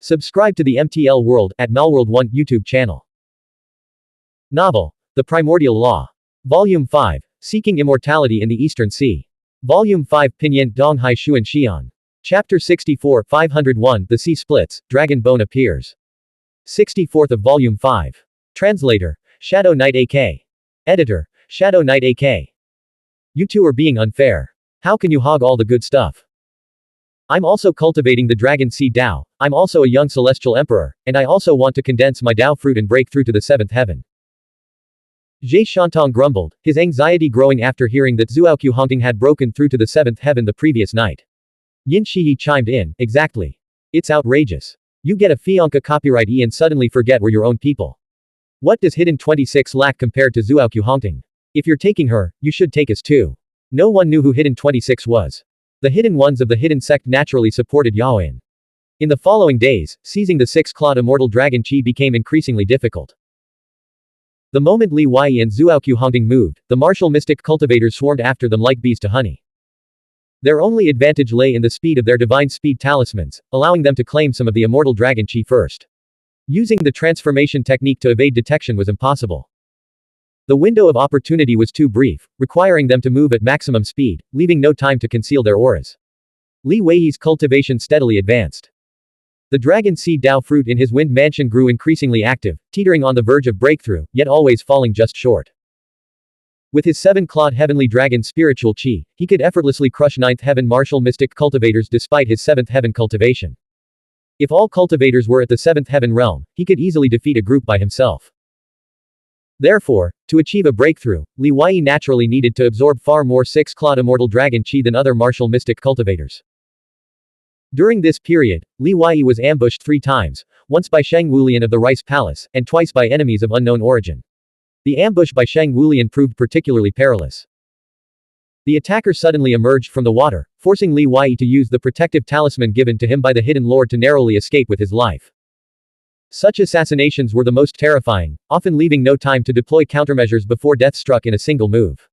Subscribe to the MTL World at Malworld 1 YouTube channel. Novel, The Primordial Law. Volume 5, Seeking Immortality in the Eastern Sea. Volume 5 Pinyin Donghai Xuan Xian. Chapter 64 501 The Sea Splits, Dragon Bone Appears. 64th of Volume 5. Translator, Shadow Knight AK. Editor, Shadow Knight AK. You two are being unfair. How can you hog all the good stuff? I'm also cultivating the Dragon Seed Dao, I'm also a young celestial emperor, and I also want to condense my Dao fruit and break through to the 7th heaven. Zhe Shantong grumbled, his anxiety growing after hearing that Xuanhuan had broken through to the 7th heaven the previous night. Yin Shiyi chimed in, exactly. It's outrageous. You get a Fianca copyright E and suddenly forget we're your own people. What does Hidden 26 lack compared to Xuanhuan? If you're taking her, you should take us too. No one knew who Hidden 26 was. The hidden ones of the hidden sect naturally supported Yaoan. In the following days, seizing the six-clawed immortal dragon Qi became increasingly difficult. The moment Li Wei and Xuanhuan moved, the martial mystic cultivators swarmed after them like bees to honey. Their only advantage lay in the speed of their divine speed talismans, allowing them to claim some of the immortal dragon Qi first. Using the transformation technique to evade detection was impossible. The window of opportunity was too brief, requiring them to move at maximum speed, leaving no time to conceal their auras. Li Wei's cultivation steadily advanced. The dragon seed Dao fruit in his wind mansion grew increasingly active, teetering on the verge of breakthrough, yet always falling just short. With his 7-clawed heavenly dragon spiritual Qi, he could effortlessly crush 9th heaven martial mystic cultivators despite his 7th heaven cultivation. If all cultivators were at the 7th heaven realm, he could easily defeat a group by himself. Therefore, to achieve a breakthrough, Li Wei naturally needed to absorb far more 6-clawed immortal dragon Qi than other martial mystic cultivators. During this period, Li Wei was ambushed 3 times, once by Sheng Wulian of the Rice Palace, and twice by enemies of unknown origin. The ambush by Sheng Wulian proved particularly perilous. The attacker suddenly emerged from the water, forcing Li Wei to use the protective talisman given to him by the Hidden Lord to narrowly escape with his life. Such assassinations were the most terrifying, often leaving no time to deploy countermeasures before death struck in a single move.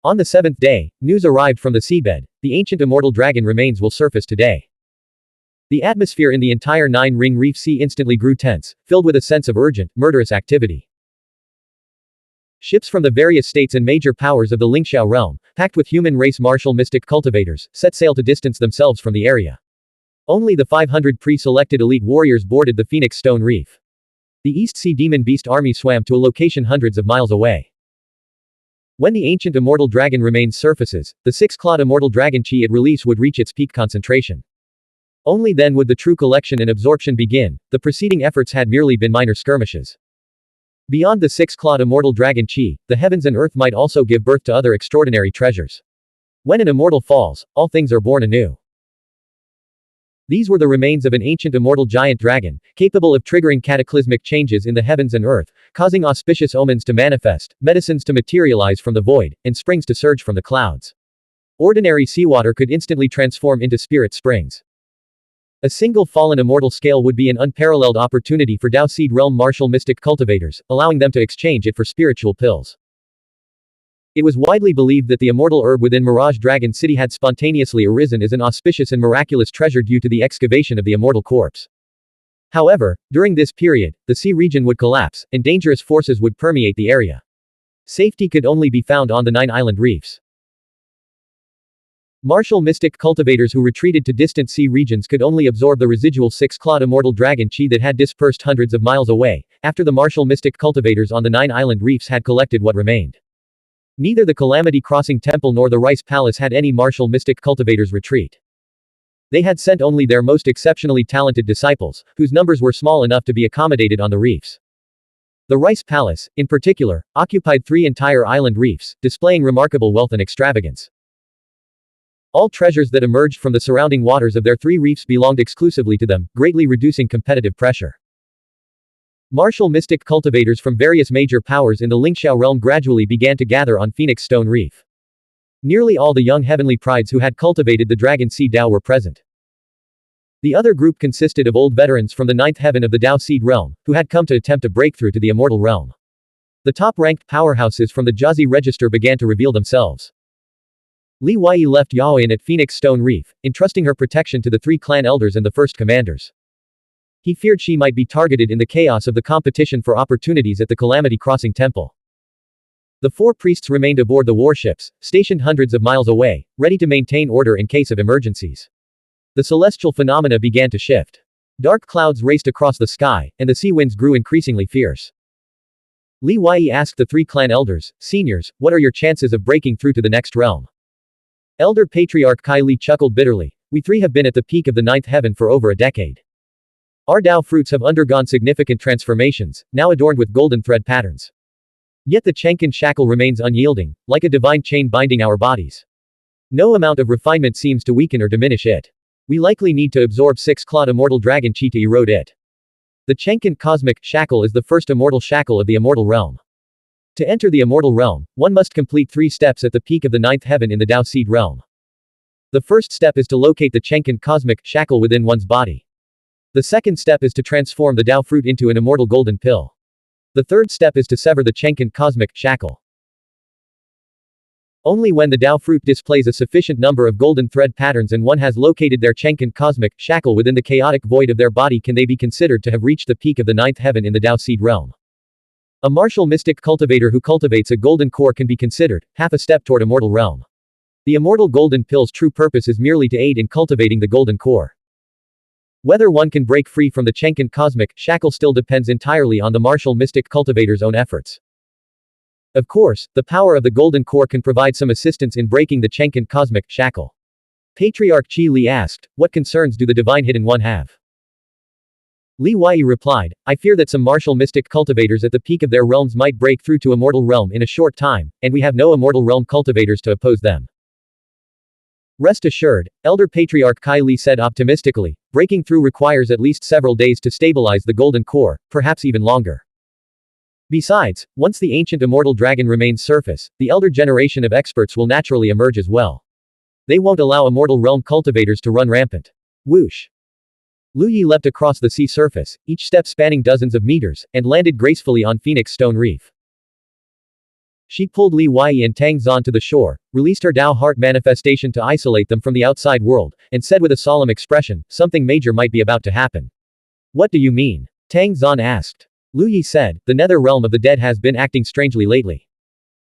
On the 7th day, news arrived from the seabed, the ancient immortal dragon remains will surface today. The atmosphere in the entire 9-ring reef sea instantly grew tense, filled with a sense of urgent, murderous activity. Ships from the various states and major powers of the Lingxiao realm, packed with human race martial mystic cultivators, set sail to distance themselves from the area. Only the 500 pre-selected elite warriors boarded the Phoenix Stone Reef. The East Sea Demon Beast army swam to a location hundreds of miles away. When the ancient immortal dragon remains surfaces, the 6-clawed immortal dragon Qi it release would reach its peak concentration. Only then would the true collection and absorption begin, the preceding efforts had merely been minor skirmishes. Beyond the 6-clawed immortal dragon Qi, the heavens and earth might also give birth to other extraordinary treasures. When an immortal falls, all things are born anew. These were the remains of an ancient immortal giant dragon, capable of triggering cataclysmic changes in the heavens and earth, causing auspicious omens to manifest, medicines to materialize from the void, and springs to surge from the clouds. Ordinary seawater could instantly transform into spirit springs. A single fallen immortal scale would be an unparalleled opportunity for Dao Seed Realm martial mystic cultivators, allowing them to exchange it for spiritual pills. It was widely believed that the immortal herb within Mirage Dragon City had spontaneously arisen as an auspicious and miraculous treasure due to the excavation of the immortal corpse. However, during this period, the sea region would collapse, and dangerous forces would permeate the area. Safety could only be found on the 9 island reefs. Martial mystic cultivators who retreated to distant sea regions could only absorb the residual 6-clawed immortal dragon Qi that had dispersed hundreds of miles away, after the martial mystic cultivators on the 9 island reefs had collected what remained. Neither the Calamity Crossing Temple nor the Rice Palace had any martial mystic cultivators retreat. They had sent only their most exceptionally talented disciples, whose numbers were small enough to be accommodated on the reefs. The Rice Palace, in particular, occupied 3 entire island reefs, displaying remarkable wealth and extravagance. All treasures that emerged from the surrounding waters of their 3 reefs belonged exclusively to them, greatly reducing competitive pressure. Martial mystic cultivators from various major powers in the Lingxiao realm gradually began to gather on Phoenix Stone Reef. Nearly all the young heavenly prides who had cultivated the Dragon Seed Dao were present. The other group consisted of old veterans from the 9th heaven of the Dao Seed realm, who had come to attempt a breakthrough to the immortal realm. The top-ranked powerhouses from the Jiazi register began to reveal themselves. Li Wei left Yaoan at Phoenix Stone Reef, entrusting her protection to the 3 clan elders and the first commanders. He feared she might be targeted in the chaos of the competition for opportunities at the Calamity Crossing Temple. The 4 priests remained aboard the warships, stationed hundreds of miles away, ready to maintain order in case of emergencies. The celestial phenomena began to shift. Dark clouds raced across the sky, and the sea winds grew increasingly fierce. Li Wei asked the 3 clan elders, "Seniors, what are your chances of breaking through to the next realm?" Elder Patriarch Kai Li chuckled bitterly. "We 3 have been at the peak of the 9th heaven for over a decade. Our Dao fruits have undergone significant transformations, now adorned with golden thread patterns. Yet the Shencang shackle remains unyielding, like a divine chain binding our bodies. No amount of refinement seems to weaken or diminish it. We likely need to absorb 6-clawed immortal dragon chi to erode it. The Shencang cosmic shackle is the first immortal shackle of the immortal realm. To enter the immortal realm, one must complete 3 steps at the peak of the 9th heaven in the Dao seed realm. The first step is to locate the Shencang cosmic shackle within one's body. The second step is to transform the Dao fruit into an immortal golden pill. The third step is to sever the Shencang cosmic shackle. Only when the Dao fruit displays a sufficient number of golden thread patterns and one has located their Shencang cosmic shackle within the chaotic void of their body can they be considered to have reached the peak of the 9th heaven in the Dao seed realm. A martial mystic cultivator who cultivates a golden core can be considered half a step toward immortal realm. The immortal golden pill's true purpose is merely to aid in cultivating the golden core. Whether one can break free from the Shencang cosmic shackle still depends entirely on the martial mystic cultivator's own efforts. Of course, the power of the golden core can provide some assistance in breaking the Shencang cosmic shackle. Patriarch Qi Li asked, "What concerns do the divine hidden one have?" Li Wei replied, "I fear that some martial mystic cultivators at the peak of their realms might break through to immortal realm in a short time, and we have no immortal realm cultivators to oppose them." Rest assured, Elder Patriarch Kai Li said optimistically, breaking through requires at least several days to stabilize the golden core, perhaps even longer. Besides, once the ancient immortal dragon remains surface, the elder generation of experts will naturally emerge as well. They won't allow immortal realm cultivators to run rampant. Whoosh! Lu Yi leapt across the sea surface, each step spanning dozens of meters, and landed gracefully on Phoenix Stone Reef. She pulled Li Wei and Tang Zan to the shore, released her Dao heart manifestation to isolate them from the outside world, and said with a solemn expression, "Something major might be about to happen." "What do you mean?" Tang Zan asked. Lu Yi said, "The nether realm of the dead has been acting strangely lately.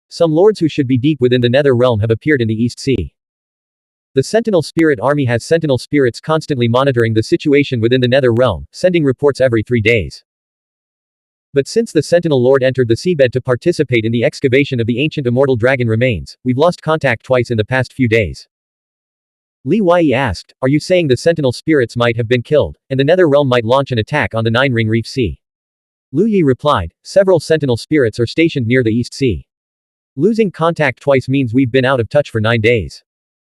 Some lords who should be deep within the nether realm have appeared in the East Sea. The Sentinel Spirit Army has sentinel spirits constantly monitoring the situation within the nether realm, sending reports every 3 days. But since the Sentinel Lord entered the seabed to participate in the excavation of the ancient immortal dragon remains, we've lost contact twice in the past few days." Li Wei asked, "Are you saying the Sentinel spirits might have been killed, and the nether realm might launch an attack on the Nine Ring Reef Sea?" Lu Yi replied, "Several Sentinel spirits are stationed near the East Sea. Losing contact twice means we've been out of touch for 9 days.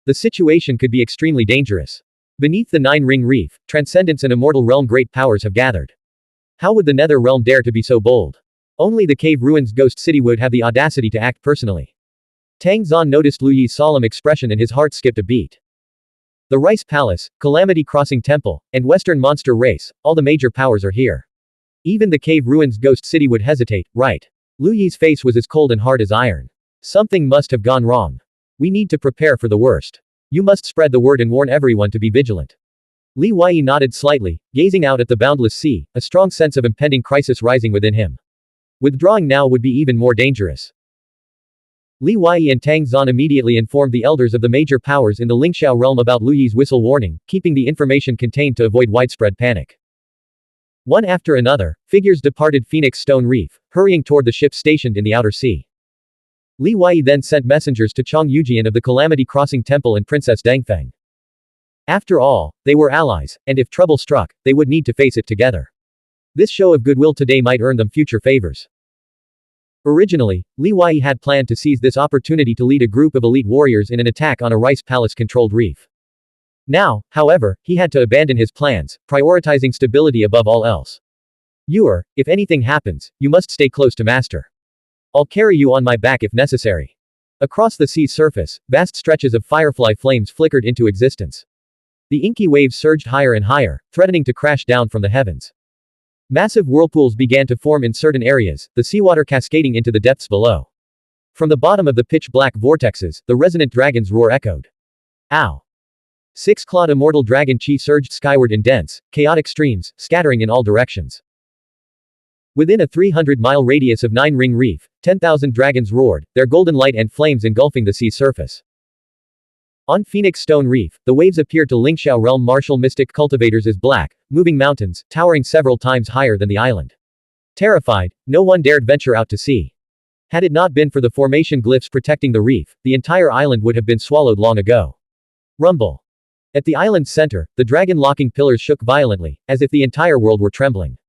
The situation could be extremely dangerous. Beneath the Nine Ring Reef, Transcendence and Immortal Realm great powers have gathered. How would the Nether Realm dare to be so bold? Only the Cave Ruins Ghost City would have the audacity to act personally." Tang Zan noticed Lu Yi's solemn expression and his heart skipped a beat. The Rice Palace, Calamity Crossing Temple, and Western Monster Race, all the major powers are here. Even the Cave Ruins Ghost City would hesitate, right? Lu Yi's face was as cold and hard as iron. Something must have gone wrong. We need to prepare for the worst. You must spread the word and warn everyone to be vigilant. Li Wei nodded slightly, gazing out at the boundless sea, a strong sense of impending crisis rising within him. Withdrawing now would be even more dangerous. Li Wei and Tang Zan immediately informed the elders of the major powers in the Lingxiao realm about Lu Yi's whistle warning, keeping the information contained to avoid widespread panic. One after another, figures departed Phoenix Stone Reef, hurrying toward the ships stationed in the outer sea. Li Wei then sent messengers to Chang Yujian of the Calamity Crossing Temple and Princess Dengfeng. After all, they were allies, and if trouble struck, they would need to face it together. This show of goodwill today might earn them future favors. Originally, Li Wei had planned to seize this opportunity to lead a group of elite warriors in an attack on a rice palace-controlled reef. Now, however, he had to abandon his plans, prioritizing stability above all else. If anything happens, you must stay close to Master. I'll carry you on my back if necessary." Across the sea's surface, vast stretches of firefly flames flickered into existence. The inky waves surged higher and higher, threatening to crash down from the heavens. Massive whirlpools began to form in certain areas, the seawater cascading into the depths below. From the bottom of the pitch-black vortexes, the resonant dragon's roar echoed. "Ow! Six-clawed immortal dragon chi surged skyward in dense, chaotic streams, scattering in all directions. Within a 300-mile radius of Nine Ring Reef, 10,000 dragons roared, their golden light and flames engulfing the sea surface. On Phoenix Stone Reef, the waves appeared to Lingxiao Realm martial mystic cultivators as black, moving mountains, towering several times higher than the island. Terrified, no one dared venture out to sea. Had it not been for the formation glyphs protecting the reef, the entire island would have been swallowed long ago. Rumble. At the island's center, the dragon-locking pillars shook violently, as if the entire world were trembling.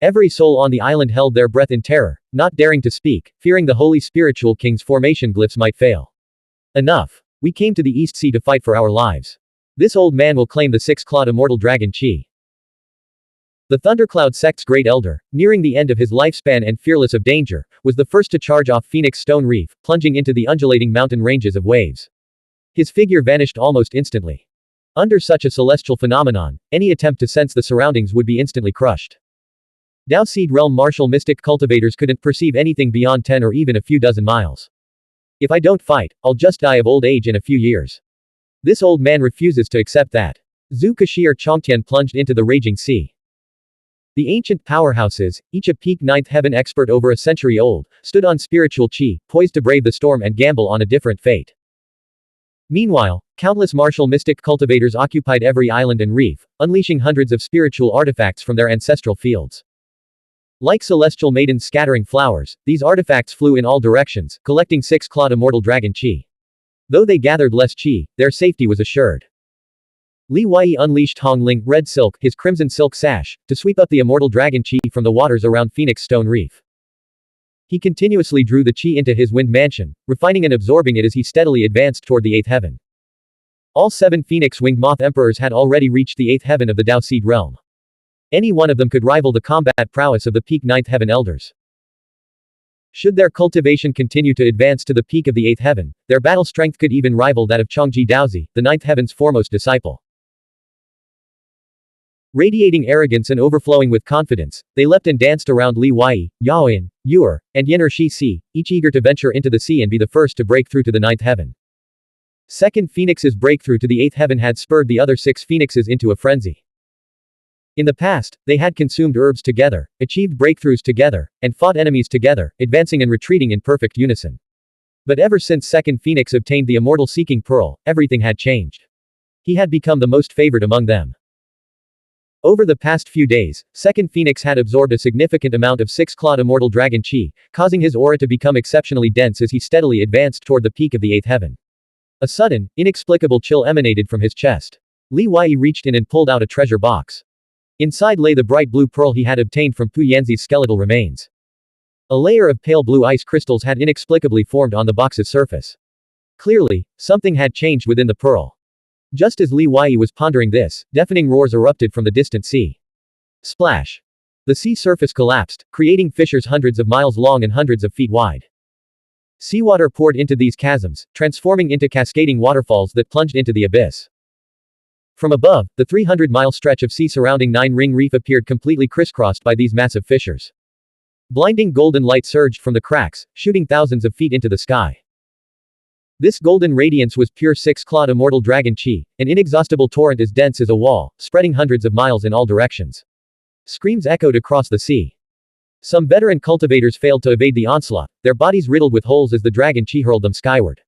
Every soul on the island held their breath in terror, not daring to speak, fearing the holy spiritual king's formation glyphs might fail. Enough. We came to the East Sea to fight for our lives. This old man will claim the six-clawed immortal dragon chi. The Thundercloud sect's great elder, nearing the end of his lifespan and fearless of danger, was the first to charge off Phoenix Stone Reef, plunging into the undulating mountain ranges of waves. His figure vanished almost instantly. Under such a celestial phenomenon, any attempt to sense the surroundings would be instantly crushed. Dao Seed Realm martial mystic cultivators couldn't perceive anything beyond 10 or even a few dozen miles. If I don't fight, I'll just die of old age in a few years. This old man refuses to accept that. Zhu Kashir Chongtian plunged into the raging sea. The ancient powerhouses, each a peak ninth heaven expert over a century old, stood on spiritual chi, poised to brave the storm and gamble on a different fate. Meanwhile, countless martial mystic cultivators occupied every island and reef, unleashing hundreds of spiritual artifacts from their ancestral fields. Like celestial maidens scattering flowers, these artifacts flew in all directions, collecting six-clawed immortal dragon chi. Though they gathered less chi, their safety was assured. Li Wei unleashed Hong Ling, red silk, his crimson silk sash, to sweep up the immortal dragon chi from the waters around Phoenix Stone Reef. He continuously drew the chi into his wind mansion, refining and absorbing it as he steadily advanced toward the eighth heaven. All 7 phoenix-winged moth emperors had already reached the eighth heaven of the Dao Seed realm. Any one of them could rival the combat prowess of the peak ninth heaven elders. Should their cultivation continue to advance to the peak of the eighth heaven, their battle strength could even rival that of Changji Daozi, the ninth heaven's foremost disciple. Radiating arrogance and overflowing with confidence, they leapt and danced around Li Wei, Yaoyin, Yuer, and Yener Shi Si, each eager to venture into the sea and be the first to break through to the ninth heaven. Second Phoenix's breakthrough to the eighth heaven had spurred the other 6 phoenixes into a frenzy. In the past, they had consumed herbs together, achieved breakthroughs together, and fought enemies together, advancing and retreating in perfect unison. But ever since Second Phoenix obtained the immortal seeking pearl, everything had changed. He had become the most favored among them. Over the past few days, Second Phoenix had absorbed a significant amount of six-clawed immortal dragon chi, causing his aura to become exceptionally dense as he steadily advanced toward the peak of the eighth heaven. A sudden, inexplicable chill emanated from his chest. Li Wei reached in and pulled out a treasure box. Inside lay the bright blue pearl he had obtained from Pu Yanzi's skeletal remains. A layer of pale blue ice crystals had inexplicably formed on the box's surface. Clearly, something had changed within the pearl. Just as Li Wei was pondering this, deafening roars erupted from the distant sea. Splash! The sea surface collapsed, creating fissures hundreds of miles long and hundreds of feet wide. Seawater poured into these chasms, transforming into cascading waterfalls that plunged into the abyss. From above, the 300-mile stretch of sea surrounding Nine Ring Reef appeared completely crisscrossed by these massive fissures. Blinding golden light surged from the cracks, shooting thousands of feet into the sky. This golden radiance was pure six-clawed immortal dragon chi, an inexhaustible torrent as dense as a wall, spreading hundreds of miles in all directions. Screams echoed across the sea. Some veteran cultivators failed to evade the onslaught, their bodies riddled with holes as the dragon chi hurled them skyward.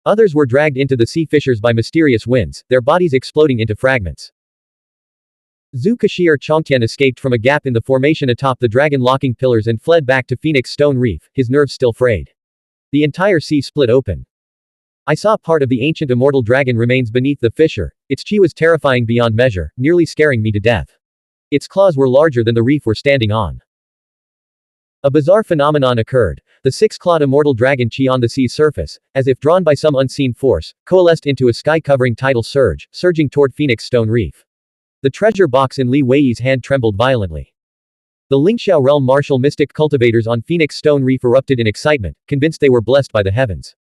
Others were dragged into the sea fissures by mysterious winds, their bodies exploding into fragments. Zhu Kashir Chongtian escaped from a gap in the formation atop the dragon-locking pillars and fled back to Phoenix Stone Reef, his nerves still frayed. The entire sea split open. I saw part of the ancient immortal dragon remains beneath the fissure, its chi was terrifying beyond measure, nearly scaring me to death. Its claws were larger than the reef we're standing on. A bizarre phenomenon occurred. The six-clawed immortal dragon chi on the sea's surface, as if drawn by some unseen force, coalesced into a sky-covering tidal surge, surging toward Phoenix Stone Reef. The treasure box in Li Wei's hand trembled violently. The Lingxiao Realm martial mystic cultivators on Phoenix Stone Reef erupted in excitement, convinced they were blessed by the heavens.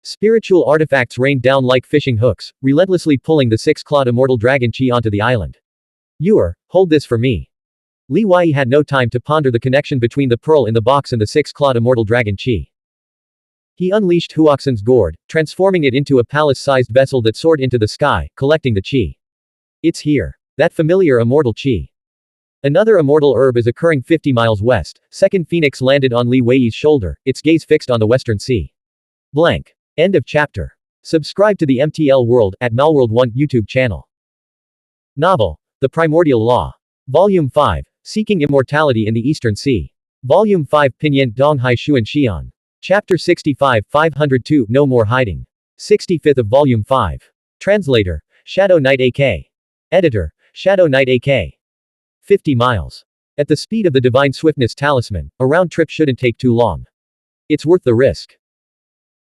Spiritual artifacts rained down like fishing hooks, relentlessly pulling the six-clawed immortal dragon chi onto the island. Yuer, hold this for me. Li Wei had no time to ponder the connection between the pearl in the box and the six-clawed immortal dragon chi. He unleashed Huoxin's gourd, transforming it into a palace-sized vessel that soared into the sky, collecting the qi. It's here. That familiar immortal qi. Another immortal herb is occurring 50 miles west. Second phoenix landed on Li Wei's shoulder, its gaze fixed on the western sea. Blank. End of chapter. Subscribe to the MTL World at Malworld 1 YouTube channel. Novel. The Primordial Law. Volume 5. Seeking Immortality in the Eastern Sea. Volume 5 Pinyin Donghai Xuan Xian. Chapter 65 502 No More Hiding. 65th of Volume 5. Translator. Shadow Knight AK. Editor. Shadow Knight AK. 50 miles. At the speed of the Divine Swiftness Talisman, a round trip shouldn't take too long. It's worth the risk.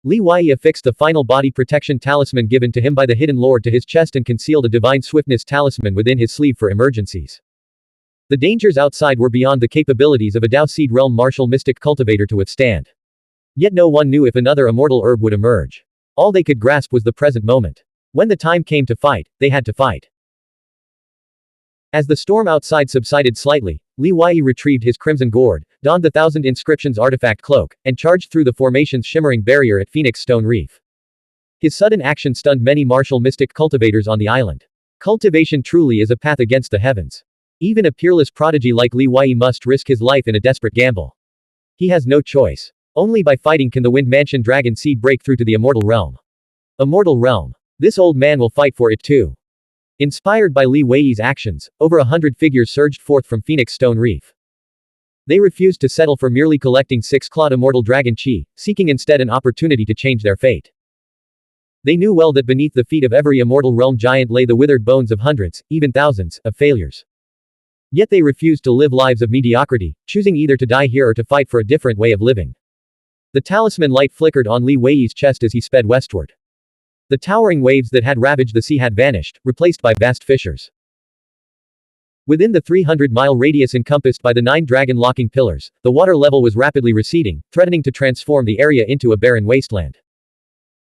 Li Wei affixed the final body protection talisman given to him by the Hidden Lord to his chest and concealed a Divine Swiftness talisman within his sleeve for emergencies. The dangers outside were beyond the capabilities of a Dao Seed Realm martial mystic cultivator to withstand. Yet no one knew if another immortal herb would emerge. All they could grasp was the present moment. When the time came to fight, they had to fight. As the storm outside subsided slightly, Li Wei retrieved his crimson gourd, donned the Thousand Inscriptions artifact cloak, and charged through the formation's shimmering barrier at Phoenix Stone Reef. His sudden action stunned many martial mystic cultivators on the island. Cultivation truly is a path against the heavens. Even a peerless prodigy like Li Wei must risk his life in a desperate gamble. He has no choice. Only by fighting can the Wind Mansion Dragon Seed break through to the Immortal Realm. Immortal Realm. This old man will fight for it too. Inspired by Li Wei's actions, over 100 figures surged forth from Phoenix Stone Reef. They refused to settle for merely collecting six-clawed immortal dragon qi, seeking instead an opportunity to change their fate. They knew well that beneath the feet of every immortal realm giant lay the withered bones of hundreds, even thousands, of failures. Yet they refused to live lives of mediocrity, choosing either to die here or to fight for a different way of living. The talisman light flickered on Li Wei's chest as he sped westward. The towering waves that had ravaged the sea had vanished, replaced by vast fissures. Within the 300-mile radius encompassed by the 9 dragon-locking pillars, the water level was rapidly receding, threatening to transform the area into a barren wasteland.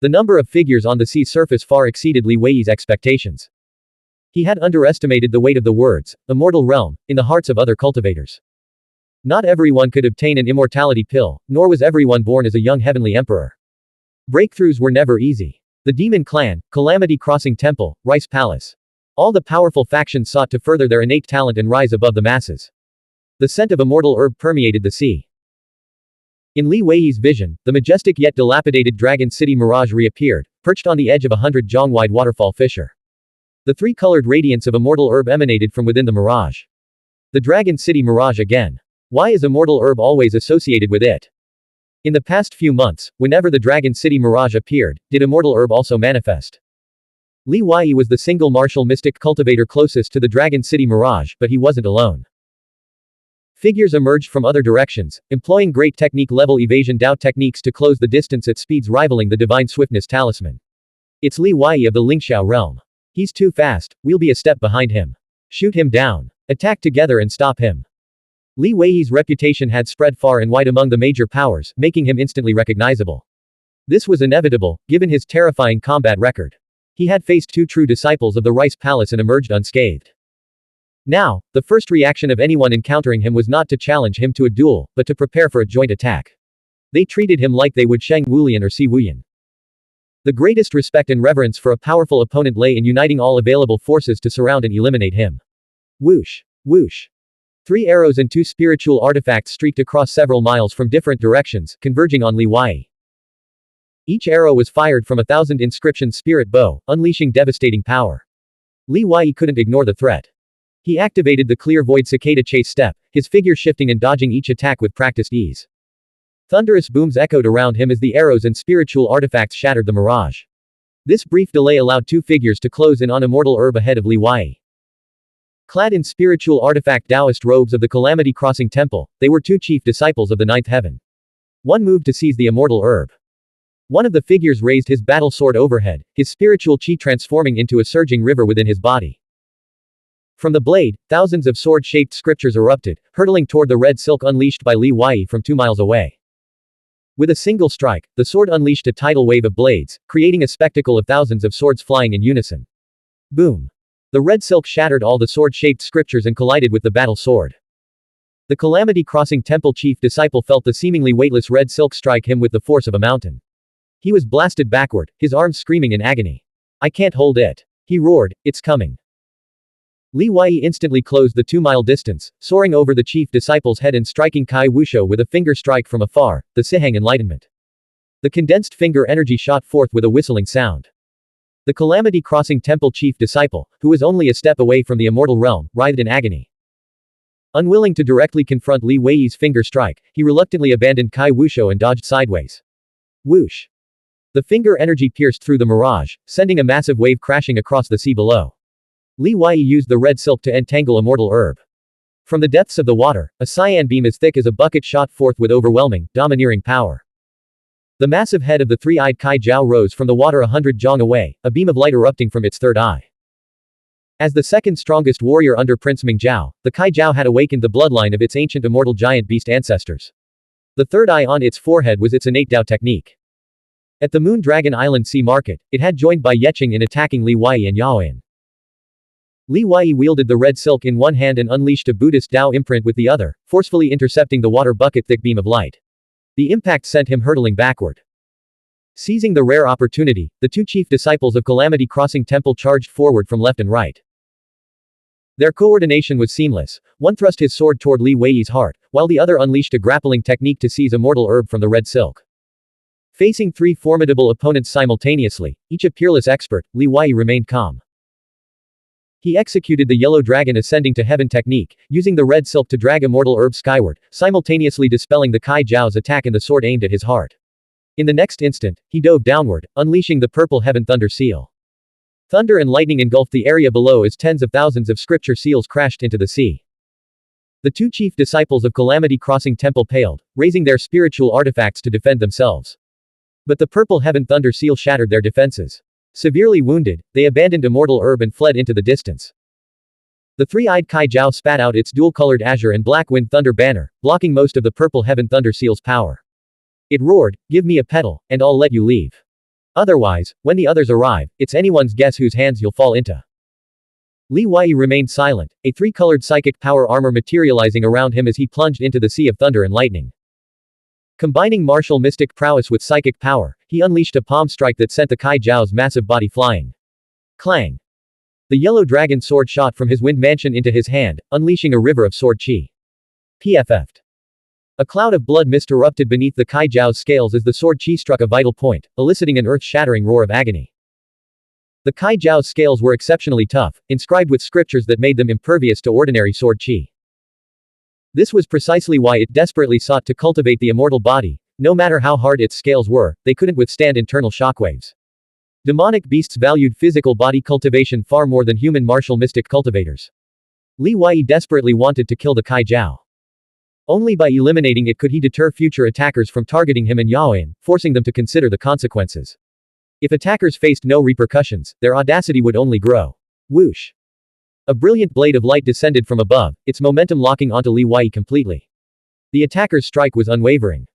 The number of figures on the sea surface far exceeded Li Wei's expectations. He had underestimated the weight of the words, Immortal Realm, in the hearts of other cultivators. Not everyone could obtain an immortality pill, nor was everyone born as a young heavenly emperor. Breakthroughs were never easy. The Demon Clan, Calamity Crossing Temple, Rice Palace. All the powerful factions sought to further their innate talent and rise above the masses. The scent of immortal herb permeated the sea. In Li Wei's vision, the majestic yet dilapidated Dragon City Mirage reappeared, perched on the edge of a 100-jong-wide waterfall fissure. The three-colored radiance of immortal herb emanated from within the mirage. The Dragon City Mirage again. Why is immortal herb always associated with it? In the past few months, whenever the Dragon City Mirage appeared, did immortal herb also manifest? Li Wei was the single martial mystic cultivator closest to the Dragon City Mirage, but he wasn't alone. Figures emerged from other directions, employing great technique-level evasion Dao techniques to close the distance at speeds rivaling the Divine Swiftness Talisman. It's Li Wei of the Lingxiao realm. He's too fast, we'll be a step behind him. Shoot him down. Attack together and stop him. Li Wei's reputation had spread far and wide among the major powers, making him instantly recognizable. This was inevitable, given his terrifying combat record. He had faced 2 true disciples of the Rice Palace and emerged unscathed. Now, the first reaction of anyone encountering him was not to challenge him to a duel, but to prepare for a joint attack. They treated him like they would Sheng Wulian or Si Wuyan. The greatest respect and reverence for a powerful opponent lay in uniting all available forces to surround and eliminate him. Whoosh! Whoosh! 3 arrows and 2 spiritual artifacts streaked across several miles from different directions, converging on Li Wei. Each arrow was fired from a 1,000 inscription spirit bow, unleashing devastating power. Li Wei couldn't ignore the threat. He activated the clear void cicada chase step, his figure shifting and dodging each attack with practiced ease. Thunderous booms echoed around him as the arrows and spiritual artifacts shattered the mirage. This brief delay allowed 2 figures to close in on immortal herb ahead of Li Wei. Clad in spiritual artifact Taoist robes of the Calamity Crossing Temple, they were 2 chief disciples of the Ninth Heaven. One moved to seize the immortal herb. One of the figures raised his battle sword overhead, his spiritual chi transforming into a surging river within his body. From the blade, thousands of sword-shaped scriptures erupted, hurtling toward the red silk unleashed by Li Wei from 2 miles away. With a single strike, the sword unleashed a tidal wave of blades, creating a spectacle of thousands of swords flying in unison. Boom! The red silk shattered all the sword-shaped scriptures and collided with the battle sword. The Calamity Crossing Temple chief disciple felt the seemingly weightless red silk strike him with the force of a mountain. He was blasted backward, his arms screaming in agony. I can't hold it. He roared, it's coming. Li Wei instantly closed the 2-mile distance, soaring over the chief disciple's head and striking Kai Wuxiu with a finger strike from afar, the Sihang Enlightenment. The condensed finger energy shot forth with a whistling sound. The Calamity Crossing Temple chief disciple, who was only a step away from the immortal realm, writhed in agony. Unwilling to directly confront Li Wei's finger strike, he reluctantly abandoned Kai Wuxiu and dodged sideways. Whoosh! The finger energy pierced through the mirage, sending a massive wave crashing across the sea below. Li Wei used the red silk to entangle a mortal herb. From the depths of the water, a cyan beam as thick as a bucket shot forth with overwhelming, domineering power. The massive head of the three-eyed Kai Jiao rose from the water 100 zhang away, a beam of light erupting from its third eye. As the second strongest warrior under Prince Mingjiao, the Kai Jiao had awakened the bloodline of its ancient immortal giant beast ancestors. The third eye on its forehead was its innate Dao technique. At the Moon Dragon Island Sea Market, it had joined Bai Yeqing in attacking Li Wei and Yaoan. Li Wei wielded the red silk in one hand and unleashed a Buddhist Dao imprint with the other, forcefully intercepting the water bucket-thick beam of light. The impact sent him hurtling backward. Seizing the rare opportunity, the two chief disciples of Calamity Crossing Temple charged forward from left and right. Their coordination was seamless. One thrust his sword toward Li Wei's heart, while the other unleashed a grappling technique to seize a mortal herb from the red silk. Facing three formidable opponents simultaneously, each a peerless expert, Li Wei remained calm. He executed the Yellow Dragon Ascending to Heaven technique, using the red silk to drag a mortal herb skyward, simultaneously dispelling the Kai Jiao's attack and the sword aimed at his heart. In the next instant, he dove downward, unleashing the purple heaven thunder seal. Thunder and lightning engulfed the area below as tens of thousands of scripture seals crashed into the sea. The two chief disciples of Calamity Crossing Temple paled, raising their spiritual artifacts to defend themselves. But the purple heaven thunder seal shattered their defenses. Severely wounded, they abandoned immortal herb and fled into the distance. The three-eyed Kai Jiao spat out its dual-colored azure and black wind thunder banner, blocking most of the purple heaven thunder seal's power. It roared, give me a petal, and I'll let you leave. Otherwise, when the others arrive, it's anyone's guess whose hands you'll fall into. Li Wei remained silent, a three-colored psychic power armor materializing around him as he plunged into the sea of thunder and lightning. Combining martial mystic prowess with psychic power, he unleashed a palm strike that sent the Kai Jiao's massive body flying. Clang! The yellow dragon sword shot from his wind mansion into his hand, unleashing a river of sword chi. PFF'd. A cloud of blood mist erupted beneath the Kai Jiao's scales as the sword chi struck a vital point, eliciting an earth-shattering roar of agony. The Kai Jiao's scales were exceptionally tough, inscribed with scriptures that made them impervious to ordinary sword chi. This was precisely why it desperately sought to cultivate the immortal body. No matter how hard its scales were, they couldn't withstand internal shockwaves. Demonic beasts valued physical body cultivation far more than human martial mystic cultivators. Li Wei desperately wanted to kill the Kai Jiao. Only by eliminating it could he deter future attackers from targeting him and Yaoan, forcing them to consider the consequences. If attackers faced no repercussions, their audacity would only grow. Whoosh! A brilliant blade of light descended from above, its momentum locking onto Li Wei completely. The attacker's strike was unwavering.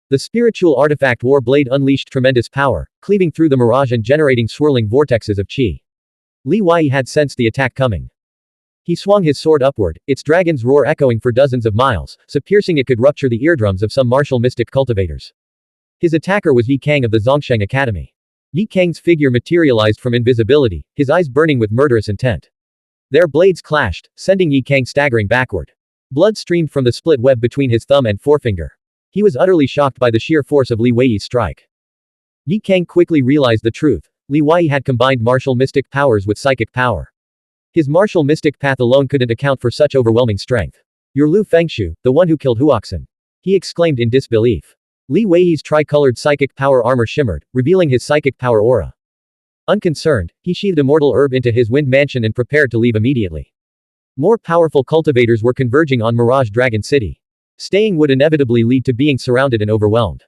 The spiritual artifact war blade unleashed tremendous power, cleaving through the mirage and generating swirling vortexes of chi. Li Wei had sensed the attack coming. He swung his sword upward, its dragon's roar echoing for dozens of miles, so piercing it could rupture the eardrums of some martial mystic cultivators. His attacker was Yi Kang of the Zhongsheng Academy. Yi Kang's figure materialized from invisibility, his eyes burning with murderous intent. Their blades clashed, sending Yi Kang staggering backward. Blood streamed from the split web between his thumb and forefinger. He was utterly shocked by the sheer force of Li Wei's strike. Yi Kang quickly realized the truth. Li Wei had combined martial mystic powers with psychic power. His martial mystic path alone couldn't account for such overwhelming strength. You're Lu Fengshu, the one who killed Huoxin. He exclaimed in disbelief. Li Wei's tricolored psychic power armor shimmered, revealing his psychic power aura. Unconcerned, he sheathed a mortal herb into his wind mansion and prepared to leave immediately. More powerful cultivators were converging on Mirage Dragon City. Staying would inevitably lead to being surrounded and overwhelmed.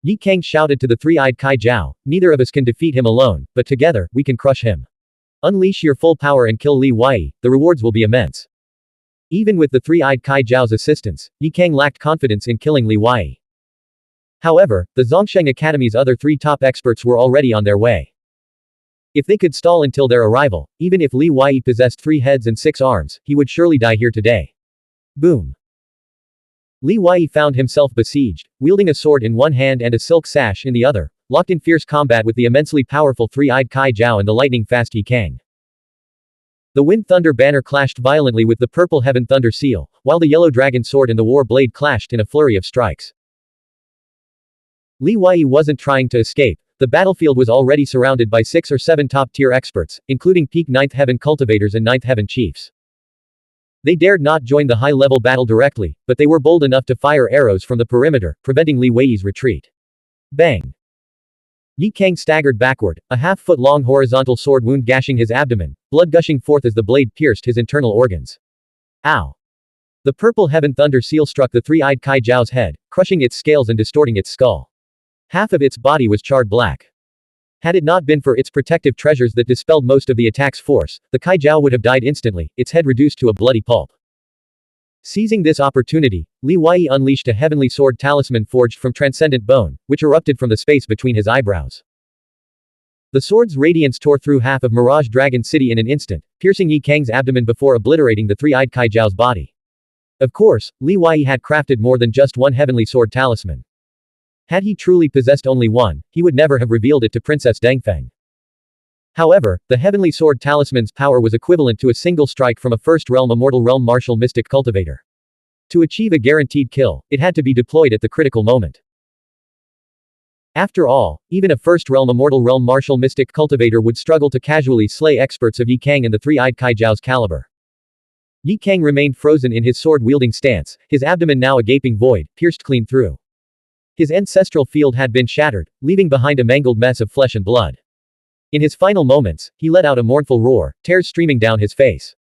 Yi Kang shouted to the three-eyed Kai Jiao, neither of us can defeat him alone, but together, we can crush him. Unleash your full power and kill Li Wei, the rewards will be immense. Even with the three-eyed Kai Jiao's assistance, Yi Kang lacked confidence in killing Li Wei. However, the Zhongsheng Academy's other three top experts were already on their way. If they could stall until their arrival, even if Li Wei possessed 3 heads and 6 arms, he would surely die here today. Boom. Li Wei found himself besieged, wielding a sword in one hand and a silk sash in the other, locked in fierce combat with the immensely powerful three-eyed Kai Jiao and the lightning-fast Yi Kang. The Wind Thunder banner clashed violently with the purple Heaven Thunder seal, while the yellow dragon sword and the war blade clashed in a flurry of strikes. Li Wei wasn't trying to escape. The battlefield was already surrounded by 6 or 7 top-tier experts, including peak 9th Heaven cultivators and 9th Heaven chiefs. They dared not join the high-level battle directly, but they were bold enough to fire arrows from the perimeter, preventing Li Wei's retreat. Bang! Yi Kang staggered backward, a half-foot-long horizontal sword wound gashing his abdomen, blood gushing forth as the blade pierced his internal organs. Ow! The purple Heaven Thunder seal struck the three-eyed Kai Jiao's head, crushing its scales and distorting its skull. Half of its body was charred black. Had it not been for its protective treasures that dispelled most of the attack's force, the Kai Jiao would have died instantly, its head reduced to a bloody pulp. Seizing this opportunity, Li Wei unleashed a heavenly sword talisman forged from transcendent bone, which erupted from the space between his eyebrows. The sword's radiance tore through half of Mirage Dragon City in an instant, piercing Yi Kang's abdomen before obliterating the three-eyed Kai Jiao's body. Of course, Li Wei had crafted more than just one heavenly sword talisman. Had he truly possessed only one, he would never have revealed it to Princess Dengfeng. However, the heavenly sword talisman's power was equivalent to a single strike from a first realm immortal realm martial mystic cultivator. To achieve a guaranteed kill, it had to be deployed at the critical moment. After all, even a first realm immortal realm martial mystic cultivator would struggle to casually slay experts of Yi Kang and the three-eyed Kai Jiao's caliber. Yi Kang remained frozen in his sword-wielding stance, his abdomen now a gaping void, pierced clean through. His ancestral field had been shattered, leaving behind a mangled mess of flesh and blood. In his final moments, he let out a mournful roar, tears streaming down his face.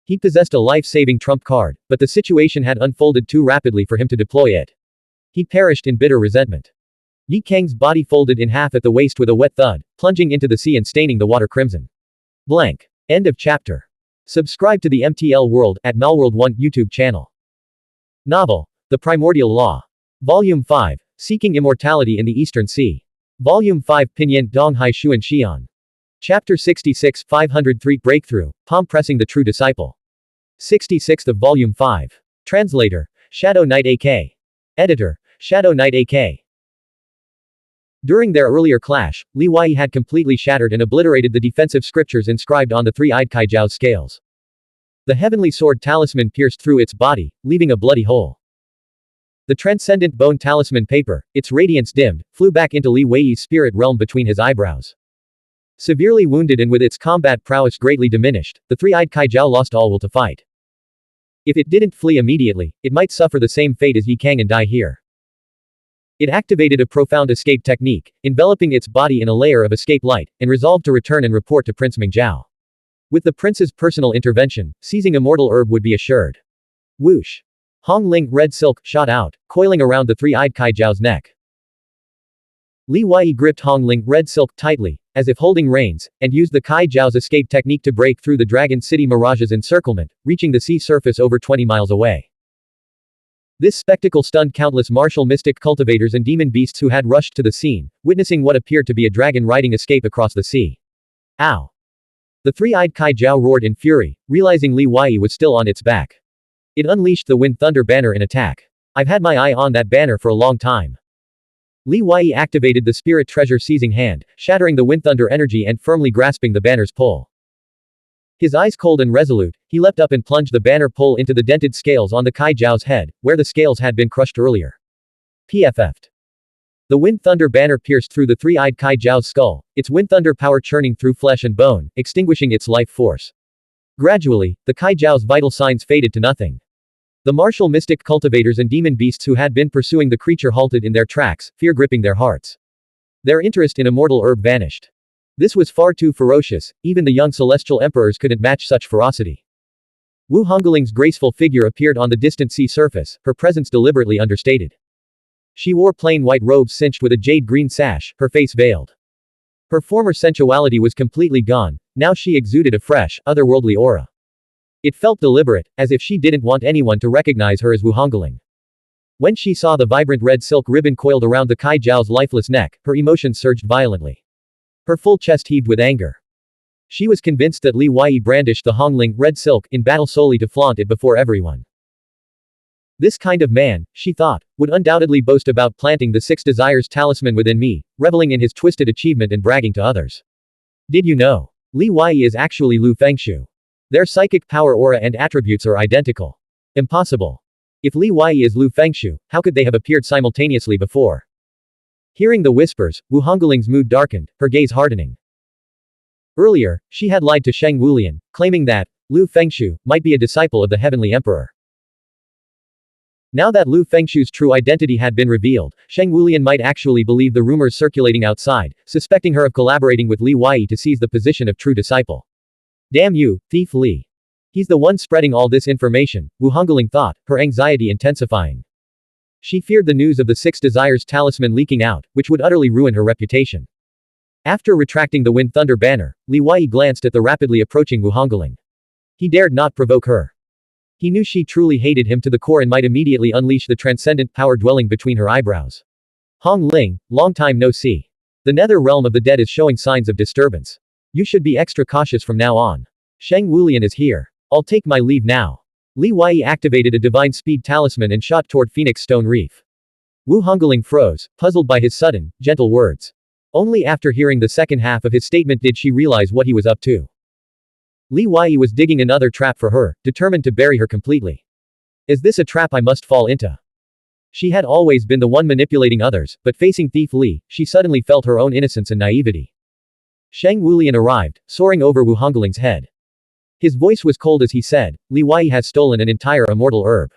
He possessed a life-saving trump card, but the situation had unfolded too rapidly for him to deploy it. He perished in bitter resentment. Yi Kang's body folded in half at the waist with a wet thud, plunging into the sea and staining the water crimson. Blank. End of chapter. Subscribe to the MTL World at Malworld 1 YouTube channel. Novel. The Primordial Law. Volume 5, Seeking Immortality in the Eastern Sea. Volume 5 Pinyin Donghai Xuan Xian. Chapter 66 503 Breakthrough, Palm Pressing the True Disciple. 66th of Volume 5. Translator, Shadow Knight AK. Editor, Shadow Knight AK. During their earlier clash, Li Wei had completely shattered and obliterated the defensive scriptures inscribed on the three-eyed Kai Jiao's scales. The heavenly sword talisman pierced through its body, leaving a bloody hole. The transcendent bone talisman paper, its radiance dimmed, flew back into Li Wei's spirit realm between his eyebrows. Severely wounded and with its combat prowess greatly diminished, the three-eyed Kai Jiao lost all will to fight. If it didn't flee immediately, it might suffer the same fate as Yi Kang and die here. It activated a profound escape technique, enveloping its body in a layer of escape light, and resolved to return and report to Prince Mingzhao. With the prince's personal intervention, seizing immortal herb would be assured. Whoosh! Hong Ling red silk shot out, coiling around the three-eyed Kai Jiao's neck. Li Wei gripped Hong Ling red silk tightly, as if holding reins, and used the Kai Jiao's escape technique to break through the Dragon City Mirage's encirclement, reaching the sea surface over 20 miles away. This spectacle stunned countless martial mystic cultivators and demon beasts who had rushed to the scene, witnessing what appeared to be a dragon riding escape across the sea. Ow! The three-eyed Kai Jiao roared in fury, realizing Li Wei was still on its back. It unleashed the Wind Thunder banner in attack. I've had my eye on that banner for a long time. Li Wei activated the spirit treasure seizing hand, shattering the Wind Thunder energy and firmly grasping the banner's pole. His eyes cold and resolute, he leapt up and plunged the banner pole into the dented scales on the Kai Jiao's head, where the scales had been crushed earlier. PFF'd. The Wind Thunder banner pierced through the three-eyed Kai Jiao's skull, its Wind Thunder power churning through flesh and bone, extinguishing its life force. Gradually, the Kai Jiao's vital signs faded to nothing. The martial mystic cultivators and demon beasts who had been pursuing the creature halted in their tracks, fear gripping their hearts. Their interest in immortal herb vanished. This was far too ferocious, even the young celestial emperors couldn't match such ferocity. Wu Hongling's graceful figure appeared on the distant sea surface, her presence deliberately understated. She wore plain white robes cinched with a jade-green sash, her face veiled. Her former sensuality was completely gone, now she exuded a fresh, otherworldly aura. It felt deliberate, as if she didn't want anyone to recognize her as Wu Hongling. When she saw the vibrant red silk ribbon coiled around the Kai Jiao's lifeless neck, her emotions surged violently. Her full chest heaved with anger. She was convinced that Li Wei brandished the Hongling red silk in battle solely to flaunt it before everyone. This kind of man, she thought, would undoubtedly boast about planting the six desires talisman within me, reveling in his twisted achievement and bragging to others. Did you know? Li Wei is actually Lu Fengshu. Their psychic power aura and attributes are identical. Impossible. If Li Wei is Lu Fengshu, how could they have appeared simultaneously before? Hearing the whispers, Wu Hongling's mood darkened, her gaze hardening. Earlier, she had lied to Sheng Wulian, claiming that Lu Fengshu might be a disciple of the Heavenly Emperor. Now that Lu Fengshu's true identity had been revealed, Sheng Wulian might actually believe the rumors circulating outside, suspecting her of collaborating with Li Wei to seize the position of true disciple. Damn you, thief Li. He's the one spreading all this information, Wu Hongling thought, her anxiety intensifying. She feared the news of the Six Desires talisman leaking out, which would utterly ruin her reputation. After retracting the Wind Thunder banner, Li Wei glanced at the rapidly approaching Wu Hongling. He dared not provoke her. He knew she truly hated him to the core and might immediately unleash the transcendent power dwelling between her eyebrows. Hong Ling, long time no see. The nether realm of the dead is showing signs of disturbance. You should be extra cautious from now on. Sheng Wulian is here. I'll take my leave now. Li Wei activated a divine speed talisman and shot toward Phoenix Stone Reef. Wu Hongling froze, puzzled by his sudden, gentle words. Only after hearing the second half of his statement did she realize what he was up to. Li Wei was digging another trap for her, determined to bury her completely. Is this a trap I must fall into? She had always been the one manipulating others, but facing Thief Li, she suddenly felt her own innocence and naivety. Sheng Wulian arrived, soaring over Wu Hongling's head. His voice was cold as he said, Li Wei has stolen an entire immortal herb.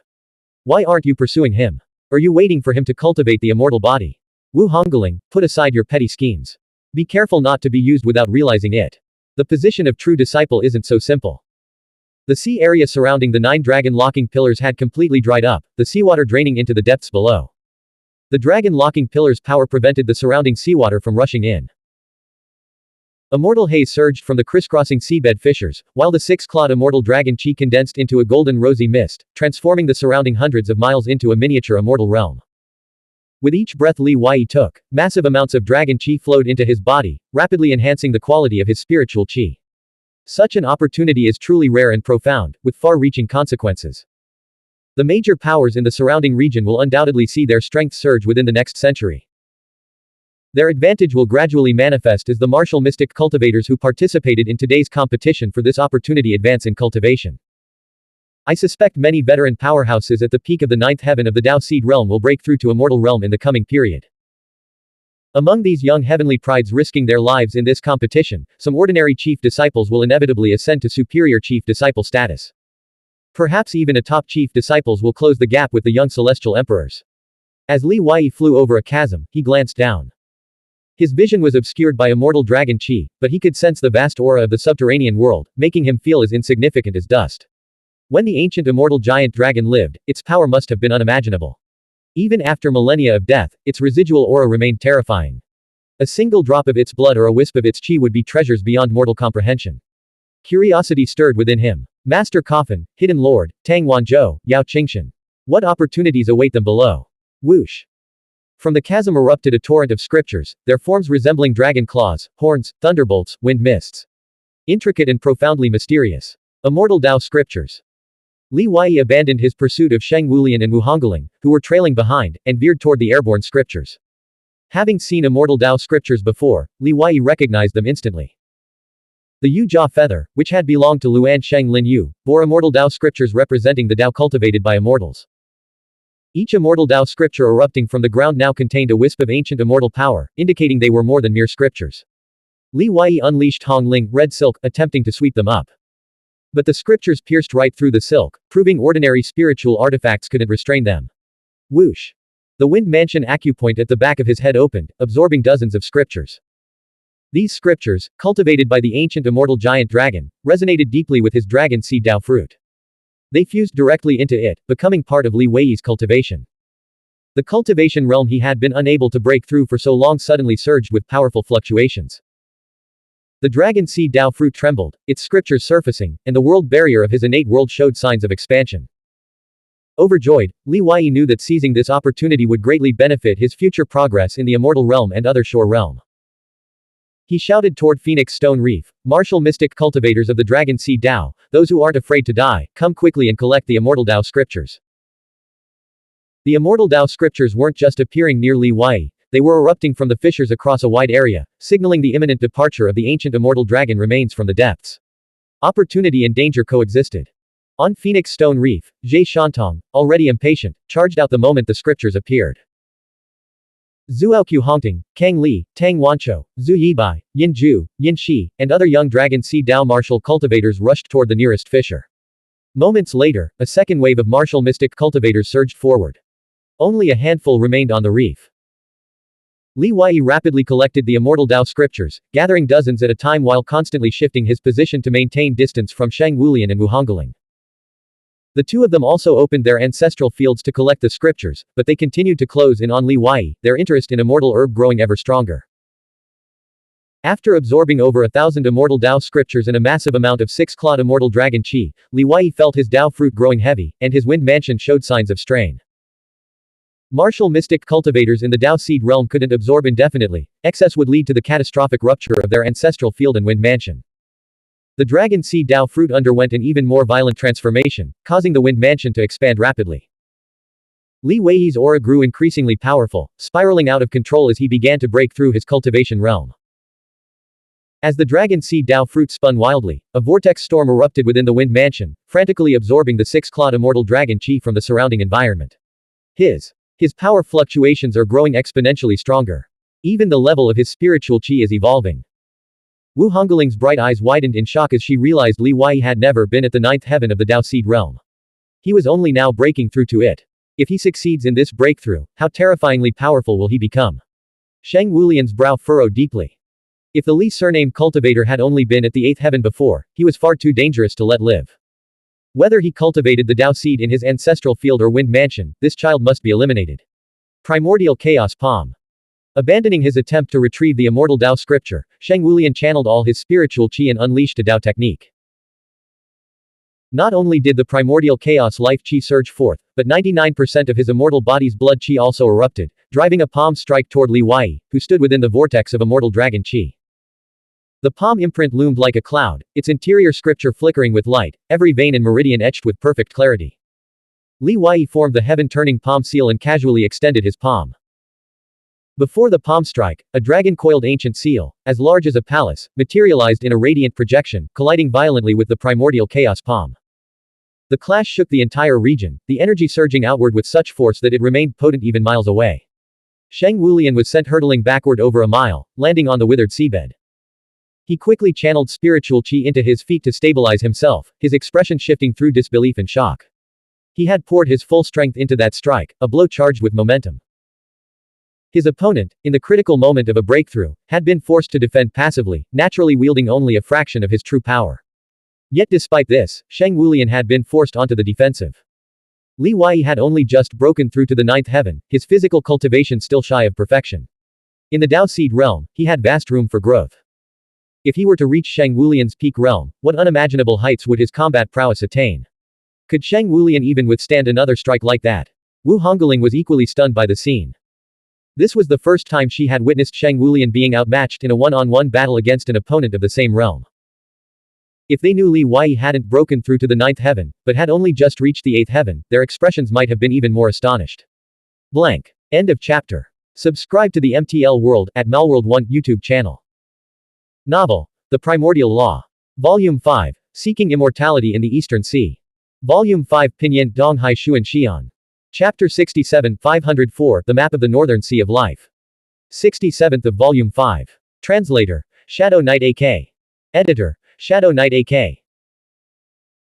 Why aren't you pursuing him? Are you waiting for him to cultivate the immortal body? Wu Hongling, put aside your petty schemes. Be careful not to be used without realizing it. The position of true disciple isn't so simple. The sea area surrounding the 9 dragon locking pillars had completely dried up, the seawater draining into the depths below. The dragon locking pillars' power prevented the surrounding seawater from rushing in. Immortal haze surged from the crisscrossing seabed fissures, while the 6-clawed immortal dragon chi condensed into a golden rosy mist, transforming the surrounding hundreds of miles into a miniature immortal realm. With each breath Li Wei took, massive amounts of dragon chi flowed into his body, rapidly enhancing the quality of his spiritual chi. Such an opportunity is truly rare and profound, with far-reaching consequences. The major powers in the surrounding region will undoubtedly see their strength surge within the next century. Their advantage will gradually manifest as the martial mystic cultivators who participated in today's competition for this opportunity advance in cultivation. I suspect many veteran powerhouses at the peak of the 9th heaven of the Dao Seed realm will break through to immortal realm in the coming period. Among these young heavenly prides risking their lives in this competition, some ordinary chief disciples will inevitably ascend to superior chief disciple status. Perhaps even a top chief disciples will close the gap with the young celestial emperors. As Li Wei flew over a chasm, he glanced down. His vision was obscured by immortal dragon chi, but he could sense the vast aura of the subterranean world, making him feel as insignificant as dust. When the ancient immortal giant dragon lived, its power must have been unimaginable. Even after millennia of death, its residual aura remained terrifying. A single drop of its blood or a wisp of its chi would be treasures beyond mortal comprehension. Curiosity stirred within him. Master Coffin, Hidden Lord, Tang Wanzhou, Yao Qingshan. What opportunities await them below? Whoosh. From the chasm erupted a torrent of scriptures, their forms resembling dragon claws, horns, thunderbolts, wind mists. Intricate and profoundly mysterious. Immortal Dao scriptures. Li Wei abandoned his pursuit of Sheng Wulian and Wu Hongling, who were trailing behind, and veered toward the airborne scriptures. Having seen immortal Dao scriptures before, Li Wei recognized them instantly. The Yu Jia feather, which had belonged to Luan Sheng Lin Yu, bore immortal Dao scriptures representing the Dao cultivated by immortals. Each immortal Dao scripture erupting from the ground now contained a wisp of ancient immortal power, indicating they were more than mere scriptures. Li Wei unleashed Hong Ling, red silk, attempting to sweep them up. But the scriptures pierced right through the silk, proving ordinary spiritual artifacts couldn't restrain them. Whoosh. The wind mansion acupoint at the back of his head opened, absorbing dozens of scriptures. These scriptures, cultivated by the ancient immortal giant dragon, resonated deeply with his dragon seed Dao fruit. They fused directly into it, becoming part of Li Wei's cultivation. The cultivation realm he had been unable to break through for so long suddenly surged with powerful fluctuations. The dragon seed Dao fruit trembled, its scriptures surfacing, and the world barrier of his innate world showed signs of expansion. Overjoyed, Li Wei knew that seizing this opportunity would greatly benefit his future progress in the immortal realm and other shore realm. He shouted toward Phoenix Stone Reef, martial mystic cultivators of the dragon seed Dao, those who aren't afraid to die, come quickly and collect the immortal Dao scriptures. The immortal Tao scriptures weren't just appearing near Li Wei, they were erupting from the fissures across a wide area, signaling the imminent departure of the ancient immortal dragon remains from the depths. Opportunity and danger coexisted. On Phoenix Stone Reef, Zhe Shantong, already impatient, charged out the moment the scriptures appeared. Zhuoqiu Hongting, Kang Li, Tang Wancho, Zhu Yibai, Yin Zhu, Yin Shi, and other young Dragon Sea Dao martial cultivators rushed toward the nearest fissure. Moments later, a second wave of martial mystic cultivators surged forward. Only a handful remained on the reef. Li Wei rapidly collected the immortal Dao scriptures, gathering dozens at a time while constantly shifting his position to maintain distance from Shang Wulian and Wu Hongling. The two of them also opened their ancestral fields to collect the scriptures, but they continued to close in on Li Wei, their interest in immortal herb growing ever stronger. After absorbing over 1,000 immortal Dao scriptures and a massive amount of six-clawed immortal dragon qi, Li Wei felt his Dao fruit growing heavy, and his wind mansion showed signs of strain. Martial mystic cultivators in the Dao seed realm couldn't absorb indefinitely, excess would lead to the catastrophic rupture of their ancestral field and wind mansion. The dragon seed Dao fruit underwent an even more violent transformation, causing the wind mansion to expand rapidly. Li Wei's aura grew increasingly powerful, spiraling out of control as he began to break through his cultivation realm. As the dragon seed Dao fruit spun wildly, a vortex storm erupted within the wind mansion, frantically absorbing the six-clawed immortal dragon qi from the surrounding environment. His power fluctuations are growing exponentially stronger. Even the level of his spiritual qi is evolving. Wu Hongling's bright eyes widened in shock as she realized Li Wei had never been at the ninth heaven of the Dao seed realm. He was only now breaking through to it. If he succeeds in this breakthrough, how terrifyingly powerful will he become? Shang Wulian's brow furrowed deeply. If the Li surname cultivator had only been at the eighth heaven before, he was far too dangerous to let live. Whether he cultivated the Dao seed in his ancestral field or wind mansion, this child must be eliminated. Primordial Chaos Palm. Abandoning his attempt to retrieve the immortal Dao scripture, Shang Wulian channeled all his spiritual qi and unleashed a Dao technique. Not only did the primordial chaos life qi surge forth, but 99% of his immortal body's blood qi also erupted, driving a palm strike toward Li Wei, who stood within the vortex of immortal dragon qi. The palm imprint loomed like a cloud, its interior scripture flickering with light, every vein and meridian etched with perfect clarity. Li Wei formed the heaven-turning palm seal and casually extended his palm. Before the palm strike, a dragon-coiled ancient seal, as large as a palace, materialized in a radiant projection, colliding violently with the primordial chaos palm. The clash shook the entire region, the energy surging outward with such force that it remained potent even miles away. Shang Wulian was sent hurtling backward over a mile, landing on the withered seabed. He quickly channeled spiritual qi into his feet to stabilize himself, his expression shifting through disbelief and shock. He had poured his full strength into that strike, a blow charged with momentum. His opponent, in the critical moment of a breakthrough, had been forced to defend passively, naturally wielding only a fraction of his true power. Yet despite this, Shang Wulian had been forced onto the defensive. Li Wei had only just broken through to the ninth heaven, his physical cultivation still shy of perfection. In the Dao seed realm, he had vast room for growth. If he were to reach Shang Wulian's peak realm, what unimaginable heights would his combat prowess attain? Could Shang Wulian even withstand another strike like that? Wu Hongling was equally stunned by the scene. This was the first time she had witnessed Shang Wulian being outmatched in a one-on-one battle against an opponent of the same realm. If they knew Li Wei hadn't broken through to the ninth heaven, but had only just reached the eighth heaven, their expressions might have been even more astonished. Blank. End of chapter. Subscribe to the MTL World at Malworld 1 YouTube channel. Novel. The Primordial Law. Volume 5. Seeking Immortality in the Eastern Sea. Volume 5 Pinyin Donghai Xuan Xian. Chapter 67 504 The Map of the Northern Sea of Life. 67th of Volume 5. Translator. Shadow Knight AK. Editor. Shadow Knight AK.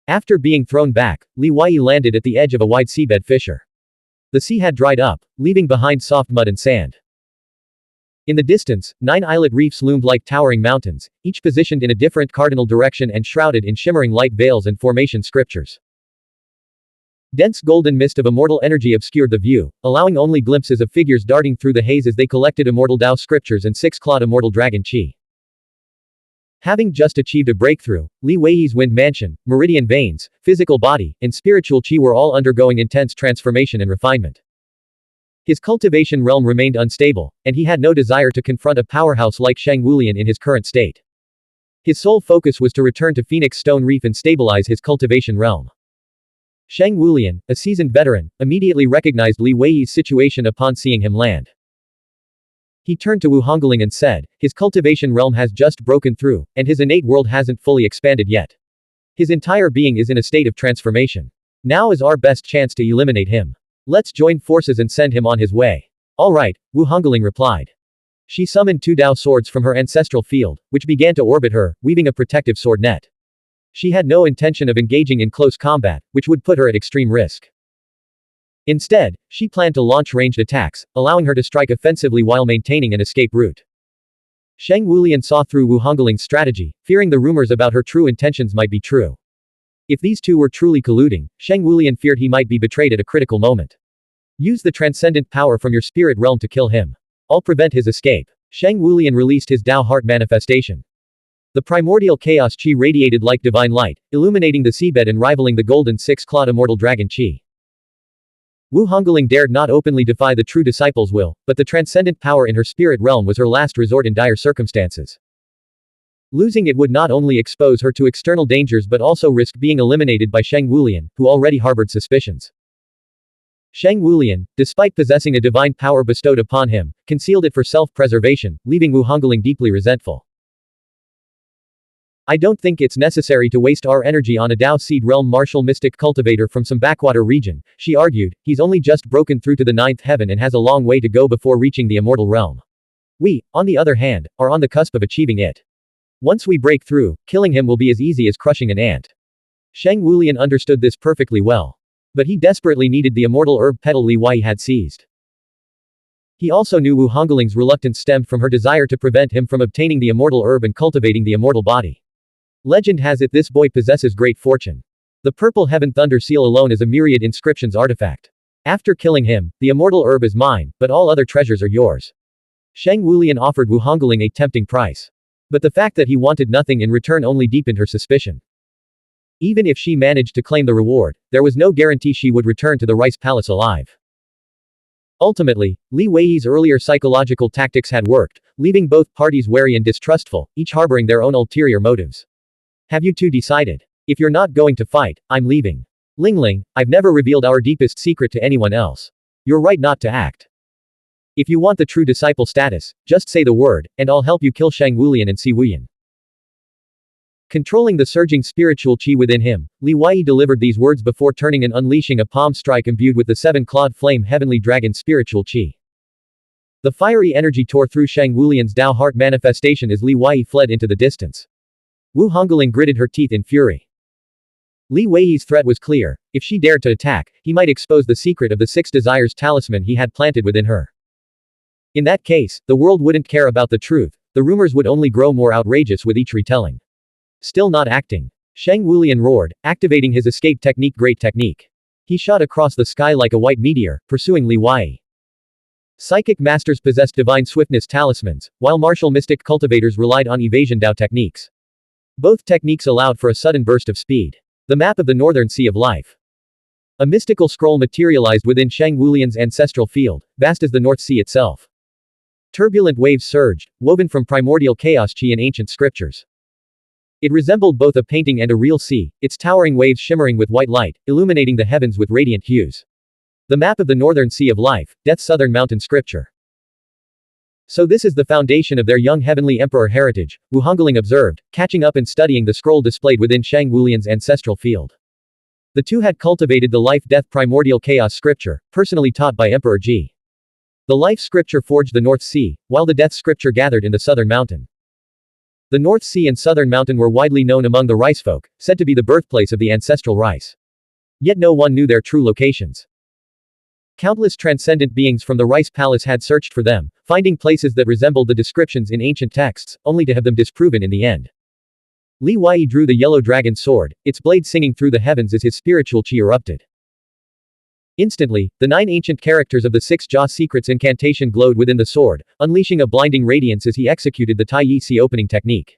After being thrown back, Li Wei landed at the edge of a wide seabed fissure. The sea had dried up, leaving behind soft mud and sand. In the distance, 9 islet reefs loomed like towering mountains, each positioned in a different cardinal direction and shrouded in shimmering light veils and formation scriptures. Dense golden mist of immortal energy obscured the view, allowing only glimpses of figures darting through the haze as they collected immortal Dao scriptures and six-clawed immortal dragon qi. Having just achieved a breakthrough, Li Wei's wind mansion, meridian veins, physical body, and spiritual qi were all undergoing intense transformation and refinement. His cultivation realm remained unstable, and he had no desire to confront a powerhouse like Shang Wulian in his current state. His sole focus was to return to Phoenix Stone Reef and stabilize his cultivation realm. Shang Wulian, a seasoned veteran, immediately recognized Li Weiyi's situation upon seeing him land. He turned to Wu Hongling and said, his cultivation realm has just broken through, and his innate world hasn't fully expanded yet. His entire being is in a state of transformation. Now is our best chance to eliminate him. Let's join forces and send him on his way. Alright, Wu Hongling replied. She summoned 2 Dao swords from her ancestral field, which began to orbit her, weaving a protective sword net. She had no intention of engaging in close combat, which would put her at extreme risk. Instead, she planned to launch ranged attacks, allowing her to strike offensively while maintaining an escape route. Shang Wulian saw through Wu Hongling's strategy, fearing the rumors about her true intentions might be true. If these two were truly colluding, Shang Wulian feared he might be betrayed at a critical moment. Use the transcendent power from your spirit realm to kill him. I'll prevent his escape. Shang Wulian released his Dao Heart manifestation. The primordial chaos chi radiated like divine light, illuminating the seabed and rivaling the golden 6-clawed immortal dragon chi. Wu Hongling dared not openly defy the true disciple's will, but the transcendent power in her spirit realm was her last resort in dire circumstances. Losing it would not only expose her to external dangers but also risk being eliminated by Shang Wulian, who already harbored suspicions. Shang Wulian, despite possessing a divine power bestowed upon him, concealed it for self-preservation, leaving Wu Hongling deeply resentful. I don't think it's necessary to waste our energy on a Dao Seed Realm martial mystic cultivator from some backwater region, she argued. He's only just broken through to the 9th heaven and has a long way to go before reaching the immortal realm. We, on the other hand, are on the cusp of achieving it. Once we break through, killing him will be as easy as crushing an ant. Shang Wulian understood this perfectly well. But he desperately needed the immortal herb petal Li Wei had seized. He also knew Wu Hongling's reluctance stemmed from her desire to prevent him from obtaining the immortal herb and cultivating the immortal body. Legend has it this boy possesses great fortune. The purple heaven thunder seal alone is a myriad inscriptions artifact. After killing him, the immortal herb is mine, but all other treasures are yours. Shang Wulian offered Wu Hongling a tempting price. But the fact that he wanted nothing in return only deepened her suspicion. Even if she managed to claim the reward, there was no guarantee she would return to the rice palace alive. Ultimately, Li Weiyi's earlier psychological tactics had worked, leaving both parties wary and distrustful, each harboring their own ulterior motives. Have you two decided? If you're not going to fight, I'm leaving. Lingling, I've never revealed our deepest secret to anyone else. You're right not to act. If you want the true disciple status, just say the word, and I'll help you kill Shang Wulian and Si Wuyan. Controlling the surging spiritual chi within him, Li Weiyi delivered these words before turning and unleashing a palm strike imbued with the 7-clawed flame heavenly dragon spiritual chi. The fiery energy tore through Shang Wulian's Dao Heart manifestation as Li Weiyi fled into the distance. Wu Hongling gritted her teeth in fury. Li Weiyi's threat was clear. If she dared to attack, he might expose the secret of the 6 desires talisman he had planted within her. In that case, the world wouldn't care about the truth, the rumors would only grow more outrageous with each retelling. Still not acting. Shang Wulian roared, activating his escape technique. Great technique. He shot across the sky like a white meteor, pursuing Li Weiyi. Psychic masters possessed divine swiftness talismans, while martial mystic cultivators relied on evasion Dao techniques. Both techniques allowed for a sudden burst of speed. The map of the Northern Sea of Life. A mystical scroll materialized within Shang Wulian's ancestral field, vast as the North Sea itself. Turbulent waves surged, woven from primordial chaos chi and ancient scriptures. It resembled both a painting and a real sea, its towering waves shimmering with white light, illuminating the heavens with radiant hues. The map of the Northern Sea of Life, Death's Southern Mountain Scripture. So this is the foundation of their young heavenly emperor heritage, Wu Hongling observed, catching up and studying the scroll displayed within Shang Wulian's ancestral field. The two had cultivated the life-death primordial chaos scripture, personally taught by Emperor Ji. The life scripture forged the North Sea, while the death scripture gathered in the Southern Mountain. The North Sea and Southern Mountain were widely known among the rice folk, said to be the birthplace of the ancestral rice. Yet no one knew their true locations. Countless transcendent beings from the rice palace had searched for them, finding places that resembled the descriptions in ancient texts, only to have them disproven in the end. Li Weiyi drew the yellow dragon sword, its blade singing through the heavens as his spiritual chi erupted. Instantly, the 9 ancient characters of the 6 Jia secrets incantation glowed within the sword, unleashing a blinding radiance as he executed the Tai Yi Si opening technique.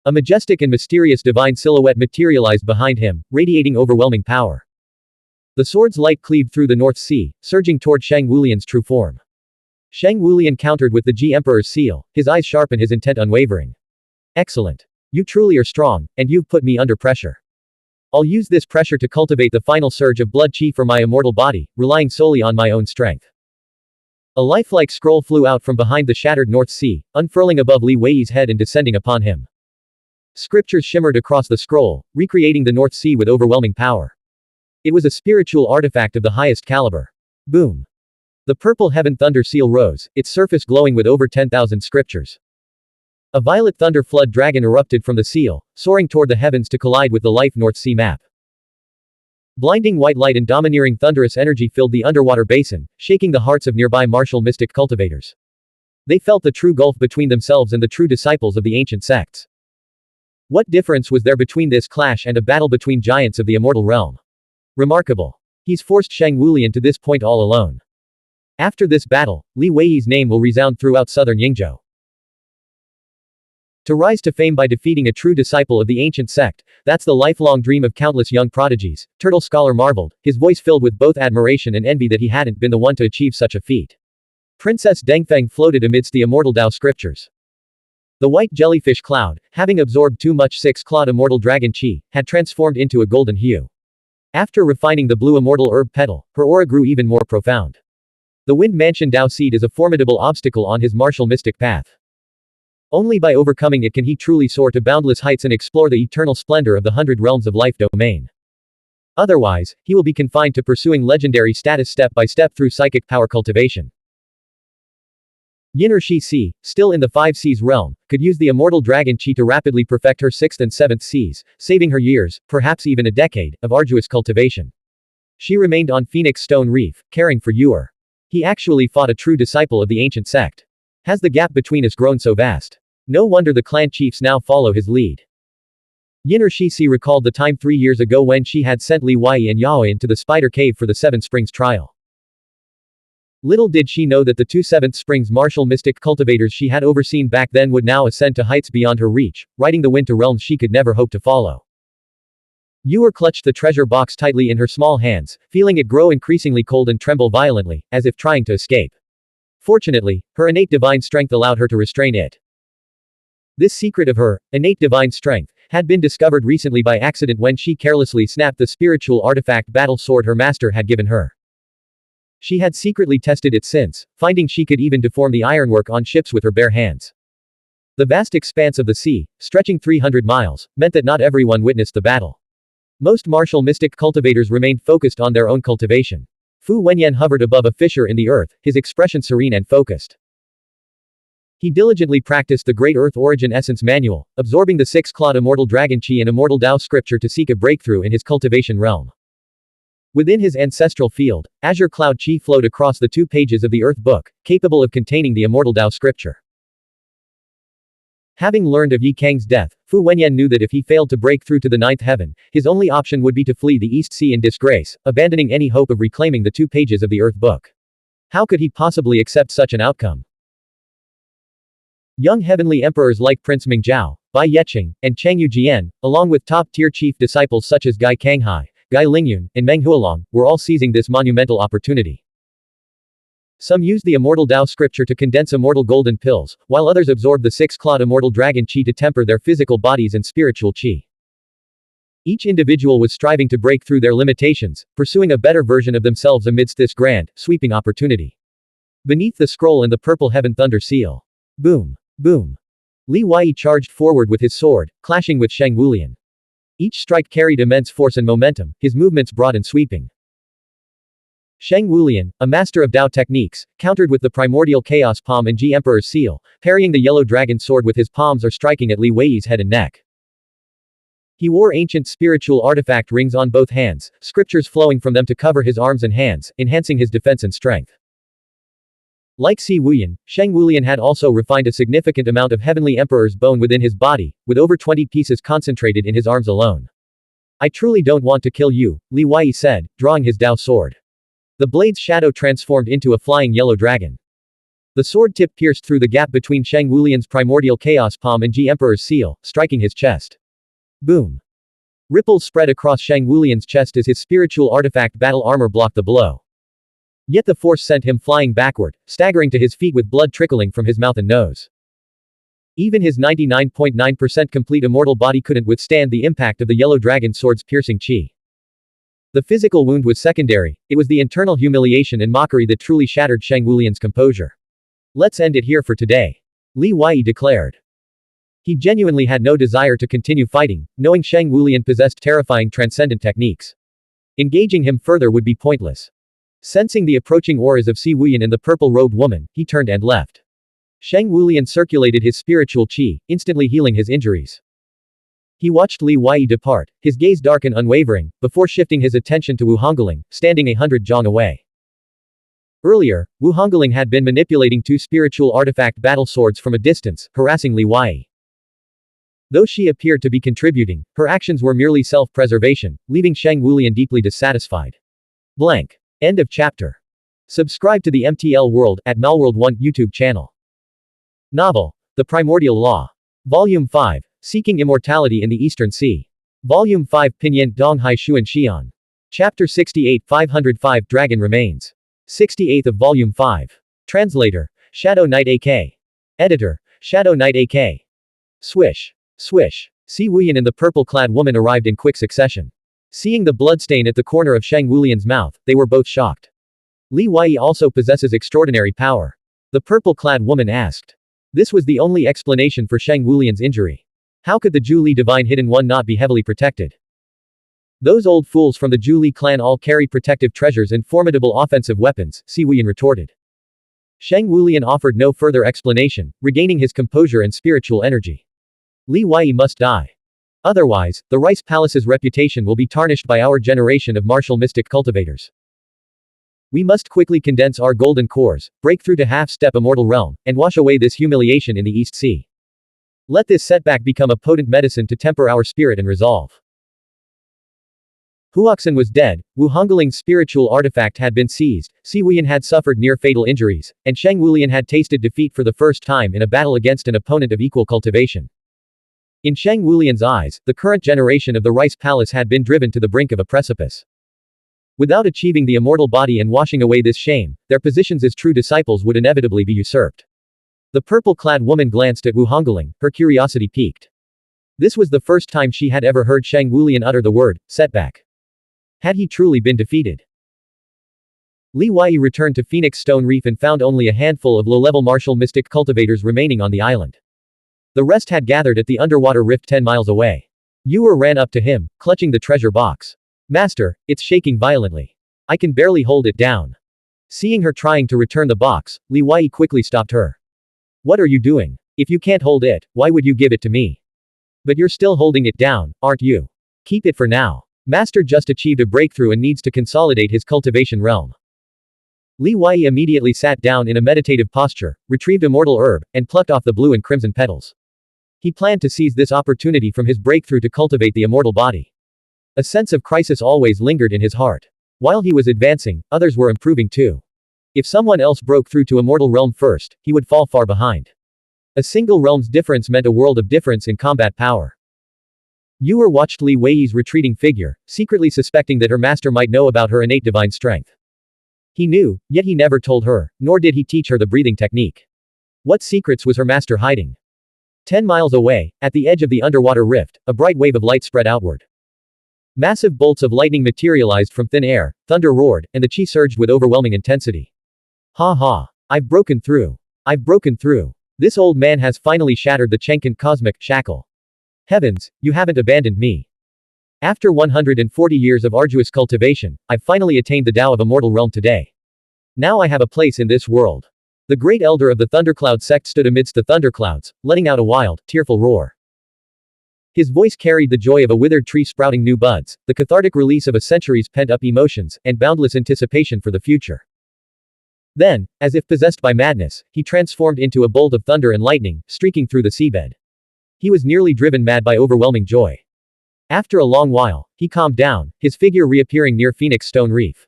A majestic and mysterious divine silhouette materialized behind him, radiating overwhelming power. The sword's light cleaved through the North Sea, surging toward Shang Wulian's true form. Shang Wulian countered with the Ji Emperor's seal, his eyes sharp and his intent unwavering. Excellent. You truly are strong, and you've put me under pressure. I'll use this pressure to cultivate the final surge of blood chi for my immortal body, relying solely on my own strength. A lifelike scroll flew out from behind the shattered North Sea, unfurling above Li Wei's head and descending upon him. Scriptures shimmered across the scroll, recreating the North Sea with overwhelming power. It was a spiritual artifact of the highest caliber. Boom. The purple heaven thunder seal rose, its surface glowing with over 10,000 scriptures. A violet thunder flood dragon erupted from the seal, soaring toward the heavens to collide with the life North Sea map. Blinding white light and domineering thunderous energy filled the underwater basin, shaking the hearts of nearby martial mystic cultivators. They felt the true gulf between themselves and the true disciples of the ancient sects. What difference was there between this clash and a battle between giants of the immortal realm? Remarkable. He's forced Shang Wulian to this point all alone. After this battle, Li Wei's name will resound throughout southern Yingzhou. To rise to fame by defeating a true disciple of the ancient sect, that's the lifelong dream of countless young prodigies, Turtle Scholar marveled, his voice filled with both admiration and envy that he hadn't been the one to achieve such a feat. Princess Dengfeng floated amidst the immortal Dao scriptures. The white jellyfish cloud, having absorbed too much six-clawed immortal dragon chi, had transformed into a golden hue. After refining the blue immortal herb petal, her aura grew even more profound. The Wind Mansion Dao seed is a formidable obstacle on his martial mystic path. Only by overcoming it can he truly soar to boundless heights and explore the eternal splendor of the 100 realms of life domain. Otherwise, he will be confined to pursuing legendary status step by step through psychic power cultivation. Yin or Shi Si, still in the 5 Seas realm, could use the immortal dragon chi to rapidly perfect her 6th and 7th seas, saving her years, perhaps even a decade, of arduous cultivation. She remained on Phoenix Stone Reef, caring for Yuer. He actually fought a true disciple of the ancient sect. Has the gap between us grown so vast? No wonder the clan chiefs now follow his lead. Yin or Shi Si recalled the time 3 years ago when she had sent Li Wei and Yao into the Spider Cave for the 7 Springs trial. Little did she know that the 2 7th Springs martial mystic cultivators she had overseen back then would now ascend to heights beyond her reach, riding the wind to realms she could never hope to follow. Yuer clutched the treasure box tightly in her small hands, feeling it grow increasingly cold and tremble violently, as if trying to escape. Fortunately, her innate divine strength allowed her to restrain it. This secret of her innate divine strength had been discovered recently by accident when she carelessly snapped the spiritual artifact battle sword her master had given her. She had secretly tested it since, finding she could even deform the ironwork on ships with her bare hands. The vast expanse of the sea, stretching 300 miles, meant that not everyone witnessed the battle. Most martial mystic cultivators remained focused on their own cultivation. Fu Wenyan hovered above a fissure in the earth, his expression serene and focused. He diligently practiced the Great Earth Origin Essence Manual, absorbing the 6-clawed immortal dragon chi and immortal Dao scripture to seek a breakthrough in his cultivation realm. Within his ancestral field, azure cloud chi flowed across the 2 pages of the Earth Book, capable of containing the immortal Dao scripture. Having learned of Yi Kang's death, Fu Wenyan knew that if he failed to break through to the 9th heaven, his only option would be to flee the East Sea in disgrace, abandoning any hope of reclaiming the 2 pages of the Earth Book. How could he possibly accept such an outcome? Young heavenly emperors like Prince Mingzhao, Bai Yeqing, and Chang Yujian, along with top-tier chief disciples such as Gai Kanghai, Gai Lingyun, and Meng Huolong, were all seizing this monumental opportunity. Some used the immortal Dao scripture to condense immortal golden pills, while others absorbed the 6-clawed immortal dragon chi to temper their physical bodies and spiritual chi. Each individual was striving to break through their limitations, pursuing a better version of themselves amidst this grand, sweeping opportunity. Beneath the scroll and the purple heaven thunder seal. Boom. Boom. Li Wei charged forward with his sword, clashing with Shang Wulian. Each strike carried immense force and momentum, his movements broad and sweeping. Shang Wulian, a master of Dao techniques, countered with the primordial chaos palm and Ji Emperor's seal, parrying the yellow dragon sword with his palms or striking at Li Wei's head and neck. He wore ancient spiritual artifact rings on both hands, scriptures flowing from them to cover his arms and hands, enhancing his defense and strength. Like Si Wuyan, Shang Wulian had also refined a significant amount of Heavenly Emperor's bone within his body, with over 20 pieces concentrated in his arms alone. I truly don't want to kill you, Li Wei said, drawing his Dao sword. The blade's shadow transformed into a flying yellow dragon. The sword tip pierced through the gap between Shang Wulian's primordial chaos palm and Ji Emperor's seal, striking his chest. Boom. Ripples spread across Shang Wulian's chest as his spiritual artifact battle armor blocked the blow. Yet the force sent him flying backward, staggering to his feet with blood trickling from his mouth and nose. Even his 99.9% complete immortal body couldn't withstand the impact of the yellow dragon sword's piercing chi. The physical wound was secondary, it was the internal humiliation and mockery that truly shattered Shang Wulian's composure. Let's end it here for today. Li Wei declared. He genuinely had no desire to continue fighting, knowing Shang Wulian possessed terrifying transcendent techniques. Engaging him further would be pointless. Sensing the approaching auras of Si Wuyan and the purple-robed woman, he turned and left. Shang Wulian circulated his spiritual qi, instantly healing his injuries. He watched Li Wei depart, his gaze dark and unwavering, before shifting his attention to Wu Hongling, standing 100 zhang away. Earlier, Wu Hongling had been manipulating two spiritual artifact battle swords from a distance, harassing Li Wei. Though she appeared to be contributing, her actions were merely self-preservation, leaving Shang Wulian deeply dissatisfied. Blank. End of chapter. Subscribe to the MTL World at Melworld 1 YouTube channel. Novel. The Primordial Law. Volume 5. Seeking Immortality in the Eastern Sea. Volume 5 Pinyin Donghai Xuan Xian. Chapter 68 505 Dragon Remains. 68th of Volume 5. Translator. Shadow Knight AK. Editor. Shadow Knight AK. Swish. Swish. Si Wuyan and the purple-clad woman arrived in quick succession. Seeing the bloodstain at the corner of Shang Wulian's mouth, they were both shocked. Li Wei also possesses extraordinary power. The purple-clad woman asked. This was the only explanation for Shang Wulian's injury. How could the Zhu Li Divine Hidden One not be heavily protected? Those old fools from the Zhu Li clan all carry protective treasures and formidable offensive weapons, Si Wuyan retorted. Shang Wulian offered no further explanation, regaining his composure and spiritual energy. Li Wei must die. Otherwise, the Rice Palace's reputation will be tarnished by our generation of martial mystic cultivators. We must quickly condense our golden cores, break through to half-step immortal realm, and wash away this humiliation in the East Sea. Let this setback become a potent medicine to temper our spirit and resolve. Huoxin was dead, Wu Hongling's spiritual artifact had been seized, Si Wuyan had suffered near-fatal injuries, and Shang Wulian had tasted defeat for the first time in a battle against an opponent of equal cultivation. In Shang Wulian's eyes, the current generation of the Rice Palace had been driven to the brink of a precipice. Without achieving the immortal body and washing away this shame, their positions as true disciples would inevitably be usurped. The purple-clad woman glanced at Wu Hongling, her curiosity piqued. This was the first time she had ever heard Shang Wulian utter the word, setback. Had he truly been defeated? Li Wei returned to Phoenix Stone Reef and found only a handful of low-level martial mystic cultivators remaining on the island. The rest had gathered at the underwater rift 10 miles away. Yuer ran up to him, clutching the treasure box. Master, it's shaking violently. I can barely hold it down. Seeing her trying to return the box, Li Wei quickly stopped her. What are you doing? If you can't hold it, why would you give it to me? But you're still holding it down, aren't you? Keep it for now. Master just achieved a breakthrough and needs to consolidate his cultivation realm. Li Wei immediately sat down in a meditative posture, retrieved immortal herb, and plucked off the blue and crimson petals. He planned to seize this opportunity from his breakthrough to cultivate the immortal body. A sense of crisis always lingered in his heart. While he was advancing, others were improving too. If someone else broke through to immortal realm first, he would fall far behind. A single realm's difference meant a world of difference in combat power. Yuer watched Li Wei's retreating figure, secretly suspecting that her master might know about her innate divine strength. He knew, yet he never told her, nor did he teach her the breathing technique. What secrets was her master hiding? 10 miles away, at the edge of the underwater rift, a bright wave of light spread outward. Massive bolts of lightning materialized from thin air, thunder roared, and the chi surged with overwhelming intensity. Ha ha. I've broken through. I've broken through. This old man has finally shattered the Shencang cosmic shackle. Heavens, you haven't abandoned me. After 140 years of arduous cultivation, I've finally attained the Tao of Immortal Realm today. Now I have a place in this world. The great elder of the Thundercloud sect stood amidst the thunderclouds, letting out a wild, tearful roar. His voice carried the joy of a withered tree sprouting new buds, the cathartic release of a century's pent-up emotions, and boundless anticipation for the future. Then, as if possessed by madness, he transformed into a bolt of thunder and lightning, streaking through the seabed. He was nearly driven mad by overwhelming joy. After a long while, he calmed down, his figure reappearing near Phoenix Stone Reef.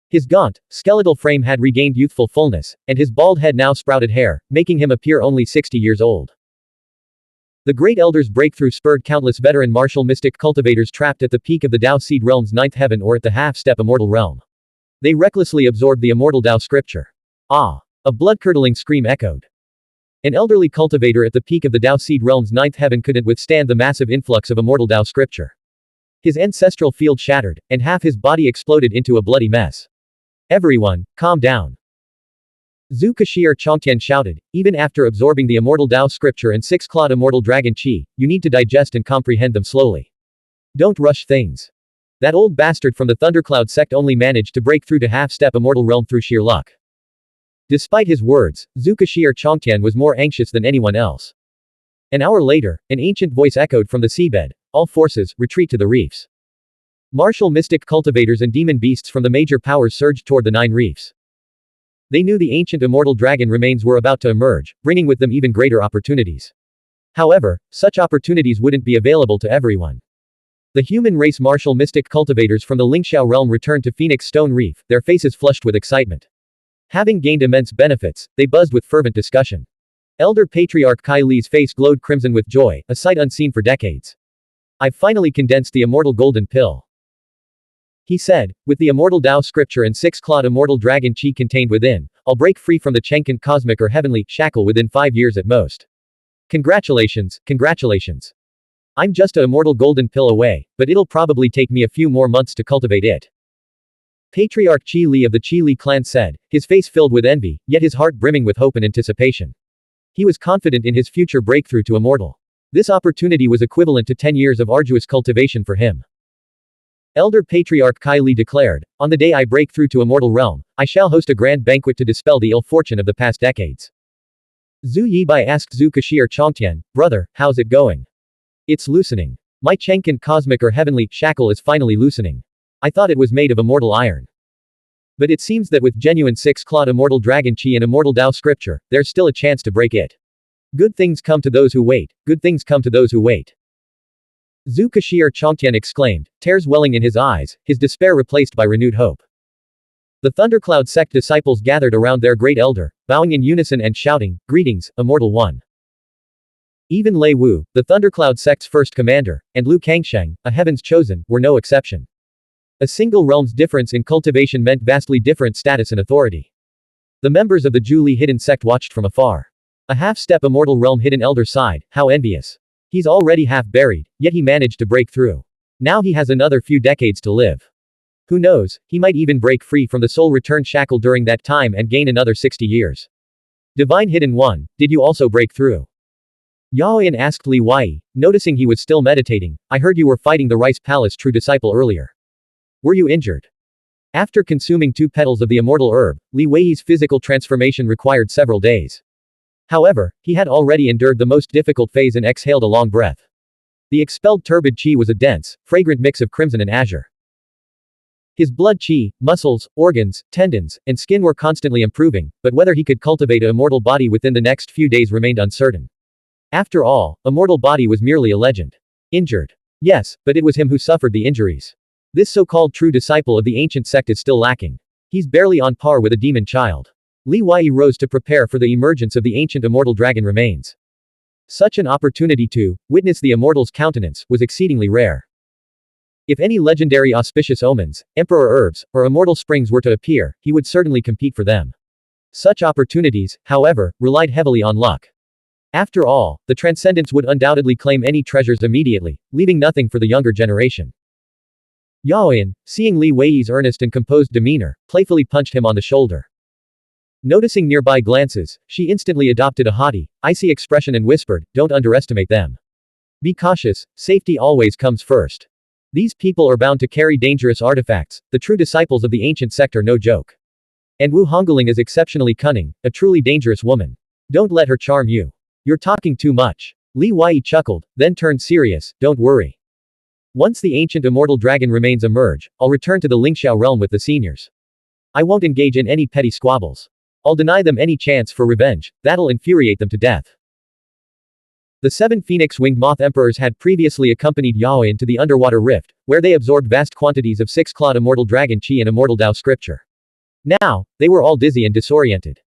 His gaunt, skeletal frame had regained youthful fullness, and his bald head now sprouted hair, making him appear only 60 years old. The Great Elder's breakthrough spurred countless veteran martial mystic cultivators trapped at the peak of the Tao Seed Realm's ninth heaven or at the half-step immortal realm. They recklessly absorbed the immortal Tao scripture. Ah! A blood-curdling scream echoed. An elderly cultivator at the peak of the Dao Seed Realm's ninth heaven couldn't withstand the massive influx of immortal Dao scripture. His ancestral field shattered, and half his body exploded into a bloody mess. Everyone, calm down. Zhu Kashir Chongtian shouted, even after absorbing the immortal Dao scripture and six-clawed immortal dragon qi, you need to digest and comprehend them slowly. Don't rush things. That old bastard from the Thundercloud sect only managed to break through to half-step immortal realm through sheer luck. Despite his words, Zhu Kashir Chongtian was more anxious than anyone else. An hour later, an ancient voice echoed from the seabed, all forces, retreat to the reefs. Martial mystic cultivators and demon beasts from the major powers surged toward the 9 reefs. They knew the ancient immortal dragon remains were about to emerge, bringing with them even greater opportunities. However, such opportunities wouldn't be available to everyone. The human race martial mystic cultivators from the Lingxiao realm returned to Phoenix Stone Reef, their faces flushed with excitement. Having gained immense benefits, they buzzed with fervent discussion. Elder Patriarch Kai Li's face glowed crimson with joy, a sight unseen for decades. I've finally condensed the immortal golden pill. He said, with the immortal Dao scripture and 6-clawed immortal dragon qi contained within, I'll break free from the Shencang cosmic or heavenly shackle within 5 years at most. Congratulations, congratulations. I'm just a immortal golden pill away, but it'll probably take me a few more months to cultivate it. Patriarch Qi Li of the Qi Li clan said, his face filled with envy, yet his heart brimming with hope and anticipation. He was confident in his future breakthrough to immortal. This opportunity was equivalent to 10 years of arduous cultivation for him. Elder Patriarch Kai Li declared, on the day I break through to immortal realm, I shall host a grand banquet to dispel the ill fortune of the past decades. Zhu Yibai asked Zhu Kashir Chongtian, brother, how's it going? It's loosening. My Shencang cosmic or heavenly shackle is finally loosening. I thought it was made of immortal iron. But it seems that with genuine 6-clawed immortal dragon qi and immortal Dao scripture, there's still a chance to break it. Good things come to those who wait, good things come to those who wait. Zhu Kashir Chongtian exclaimed, tears welling in his eyes, his despair replaced by renewed hope. The Thundercloud sect disciples gathered around their great elder, bowing in unison and shouting, greetings, immortal one. Even Lei Wu, the Thundercloud sect's first commander, and Lu Kangsheng, a heaven's chosen, were no exception. A single realm's difference in cultivation meant vastly different status and authority. The members of the Zhu Li hidden sect watched from afar. A half-step immortal realm hidden elder sighed, how envious. He's already half buried, yet he managed to break through. Now he has another few decades to live. Who knows, he might even break free from the soul return shackle during that time and gain another 60 years. Divine Hidden One, did you also break through? Yaoyan asked Li Wei, noticing he was still meditating, I heard you were fighting the Rice Palace true disciple earlier. Were you injured? After consuming 2 petals of the immortal herb, Li Wei's physical transformation required several days. However, he had already endured the most difficult phase and exhaled a long breath. The expelled turbid qi was a dense, fragrant mix of crimson and azure. His blood qi, muscles, organs, tendons, and skin were constantly improving, but whether he could cultivate an immortal body within the next few days remained uncertain. After all, immortal body was merely a legend. Injured. Yes, but it was him who suffered the injuries. This so-called true disciple of the ancient sect is still lacking. He's barely on par with a demon child. Li Wei rose to prepare for the emergence of the ancient immortal dragon remains. Such an opportunity to witness the immortal's countenance was exceedingly rare. If any legendary auspicious omens, emperor herbs, or immortal springs were to appear, he would certainly compete for them. Such opportunities, however, relied heavily on luck. After all, the Transcendents would undoubtedly claim any treasures immediately, leaving nothing for the younger generation. Yaoyan, seeing Li Wei's earnest and composed demeanor, playfully punched him on the shoulder. Noticing nearby glances, she instantly adopted a haughty, icy expression and whispered, don't underestimate them. Be cautious, safety always comes first. These people are bound to carry dangerous artifacts, the true disciples of the ancient sect are no joke. And Wu Hongling is exceptionally cunning, a truly dangerous woman. Don't let her charm you. You're talking too much. Li Wei chuckled, then turned serious, don't worry. Once the ancient immortal dragon remains emerge, I'll return to the Lingxiao realm with the seniors. I won't engage in any petty squabbles. I'll deny them any chance for revenge, that'll infuriate them to death. The 7 phoenix-winged moth emperors had previously accompanied Yaoyan to the underwater rift, where they absorbed vast quantities of 6-clawed immortal dragon qi and immortal Dao scripture. Now, they were all dizzy and disoriented.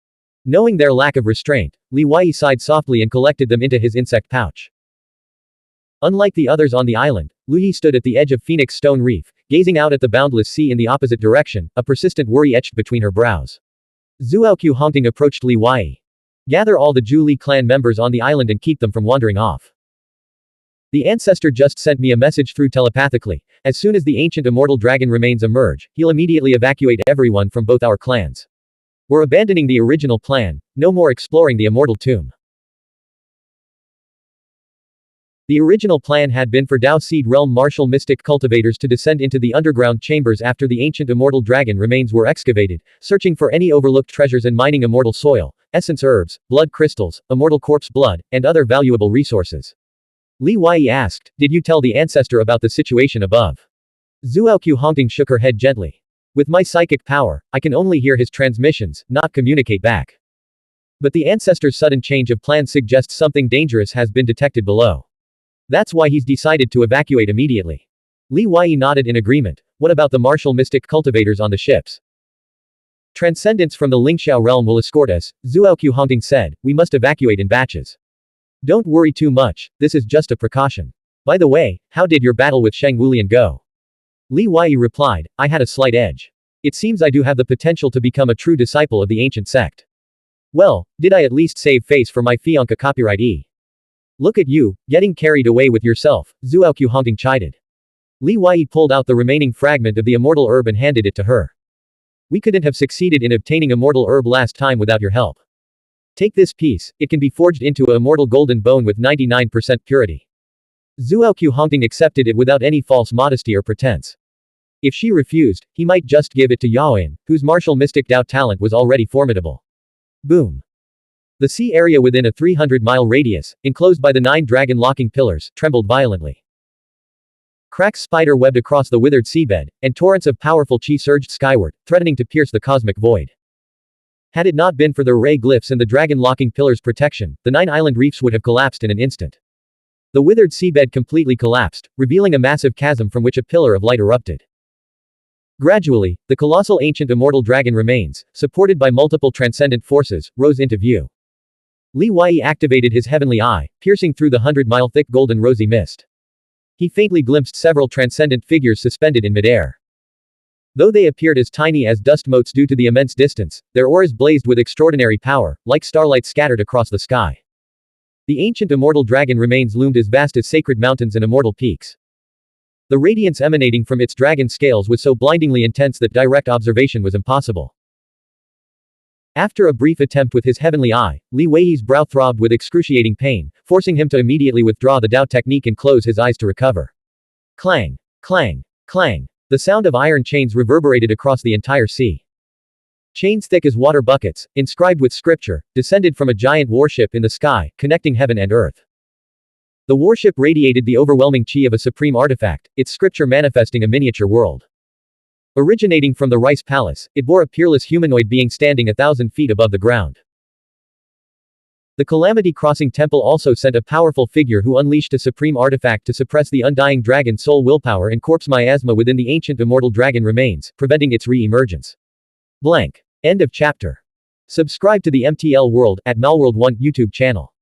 Knowing their lack of restraint, Li Wei sighed softly and collected them into his insect pouch. Unlike the others on the island, Lu Yi stood at the edge of Phoenix Stone Reef, gazing out at the boundless sea in the opposite direction, a persistent worry etched between her brows. Zuoqiu Hongting approached Li Wei. Gather all the Zhu clan members on the island and keep them from wandering off. The ancestor just sent me a message through telepathically. As soon as the ancient immortal dragon remains emerge, he'll immediately evacuate everyone from both our clans. We're abandoning the original plan, no more exploring the immortal tomb. The original plan had been for Dao Seed Realm martial mystic cultivators to descend into the underground chambers after the ancient immortal dragon remains were excavated, searching for any overlooked treasures and mining immortal soil, essence herbs, blood crystals, immortal corpse blood, and other valuable resources. Li Wei asked, "Did you tell the ancestor about the situation above?" Zhuo Xuanhuan shook her head gently. "With my psychic power, I can only hear his transmissions, not communicate back. But the ancestor's sudden change of plan suggests something dangerous has been detected below. That's why he's decided to evacuate immediately." Li Wei nodded in agreement. "What about the martial mystic cultivators on the ships?" "Transcendents from the Lingxiao realm will escort us," Zhuo Xuanhuan said. "We must evacuate in batches. Don't worry too much, this is just a precaution. By the way, how did your battle with Xuanhuan go?" Li Wei replied, "I had a slight edge. It seems I do have the potential to become a true disciple of the ancient sect. Well, did I at least save face for my fianca copyright? Look at you, getting carried away with yourself," Zhuo Xuanhuan chided. Li Wei pulled out the remaining fragment of the immortal herb and handed it to her. "We couldn't have succeeded in obtaining immortal herb last time without your help. Take this piece, it can be forged into a immortal golden bone with 99% purity." Zhuo Xuanhuan accepted it without any false modesty or pretense. If she refused, he might just give it to Yaoan, whose martial mystic Dao talent was already formidable. Boom. The sea area within a 300-mile radius, enclosed by the 9 dragon locking pillars, trembled violently. Cracks spider-webbed across the withered seabed, and torrents of powerful chi surged skyward, threatening to pierce the cosmic void. Had it not been for the ray glyphs and the dragon locking pillars' protection, the 9 island reefs would have collapsed in an instant. The withered seabed completely collapsed, revealing a massive chasm from which a pillar of light erupted. Gradually, the colossal ancient immortal dragon remains, supported by multiple transcendent forces, rose into view. Li Wei activated his heavenly eye, piercing through the 100-mile thick golden rosy mist. He faintly glimpsed several transcendent figures suspended in midair. Though they appeared as tiny as dust motes due to the immense distance, their auras blazed with extraordinary power, like starlight scattered across the sky. The ancient immortal dragon remains loomed as vast as sacred mountains and immortal peaks. The radiance emanating from its dragon scales was so blindingly intense that direct observation was impossible. After a brief attempt with his heavenly eye, Li Wei's brow throbbed with excruciating pain, forcing him to immediately withdraw the Dao technique and close his eyes to recover. Clang! Clang! Clang! The sound of iron chains reverberated across the entire sea. Chains thick as water buckets, inscribed with scripture, descended from a giant warship in the sky, connecting heaven and earth. The warship radiated the overwhelming chi of a supreme artifact, its scripture manifesting a miniature world. Originating from the rice palace, it bore a peerless humanoid being standing 1,000 feet above the ground. The Calamity Crossing Temple also sent a powerful figure who unleashed a supreme artifact to suppress the undying dragon soul willpower and corpse miasma within the ancient immortal dragon remains, preventing its re-emergence. Blank. End of chapter. Subscribe to the MTL World at Malworld 1 YouTube channel.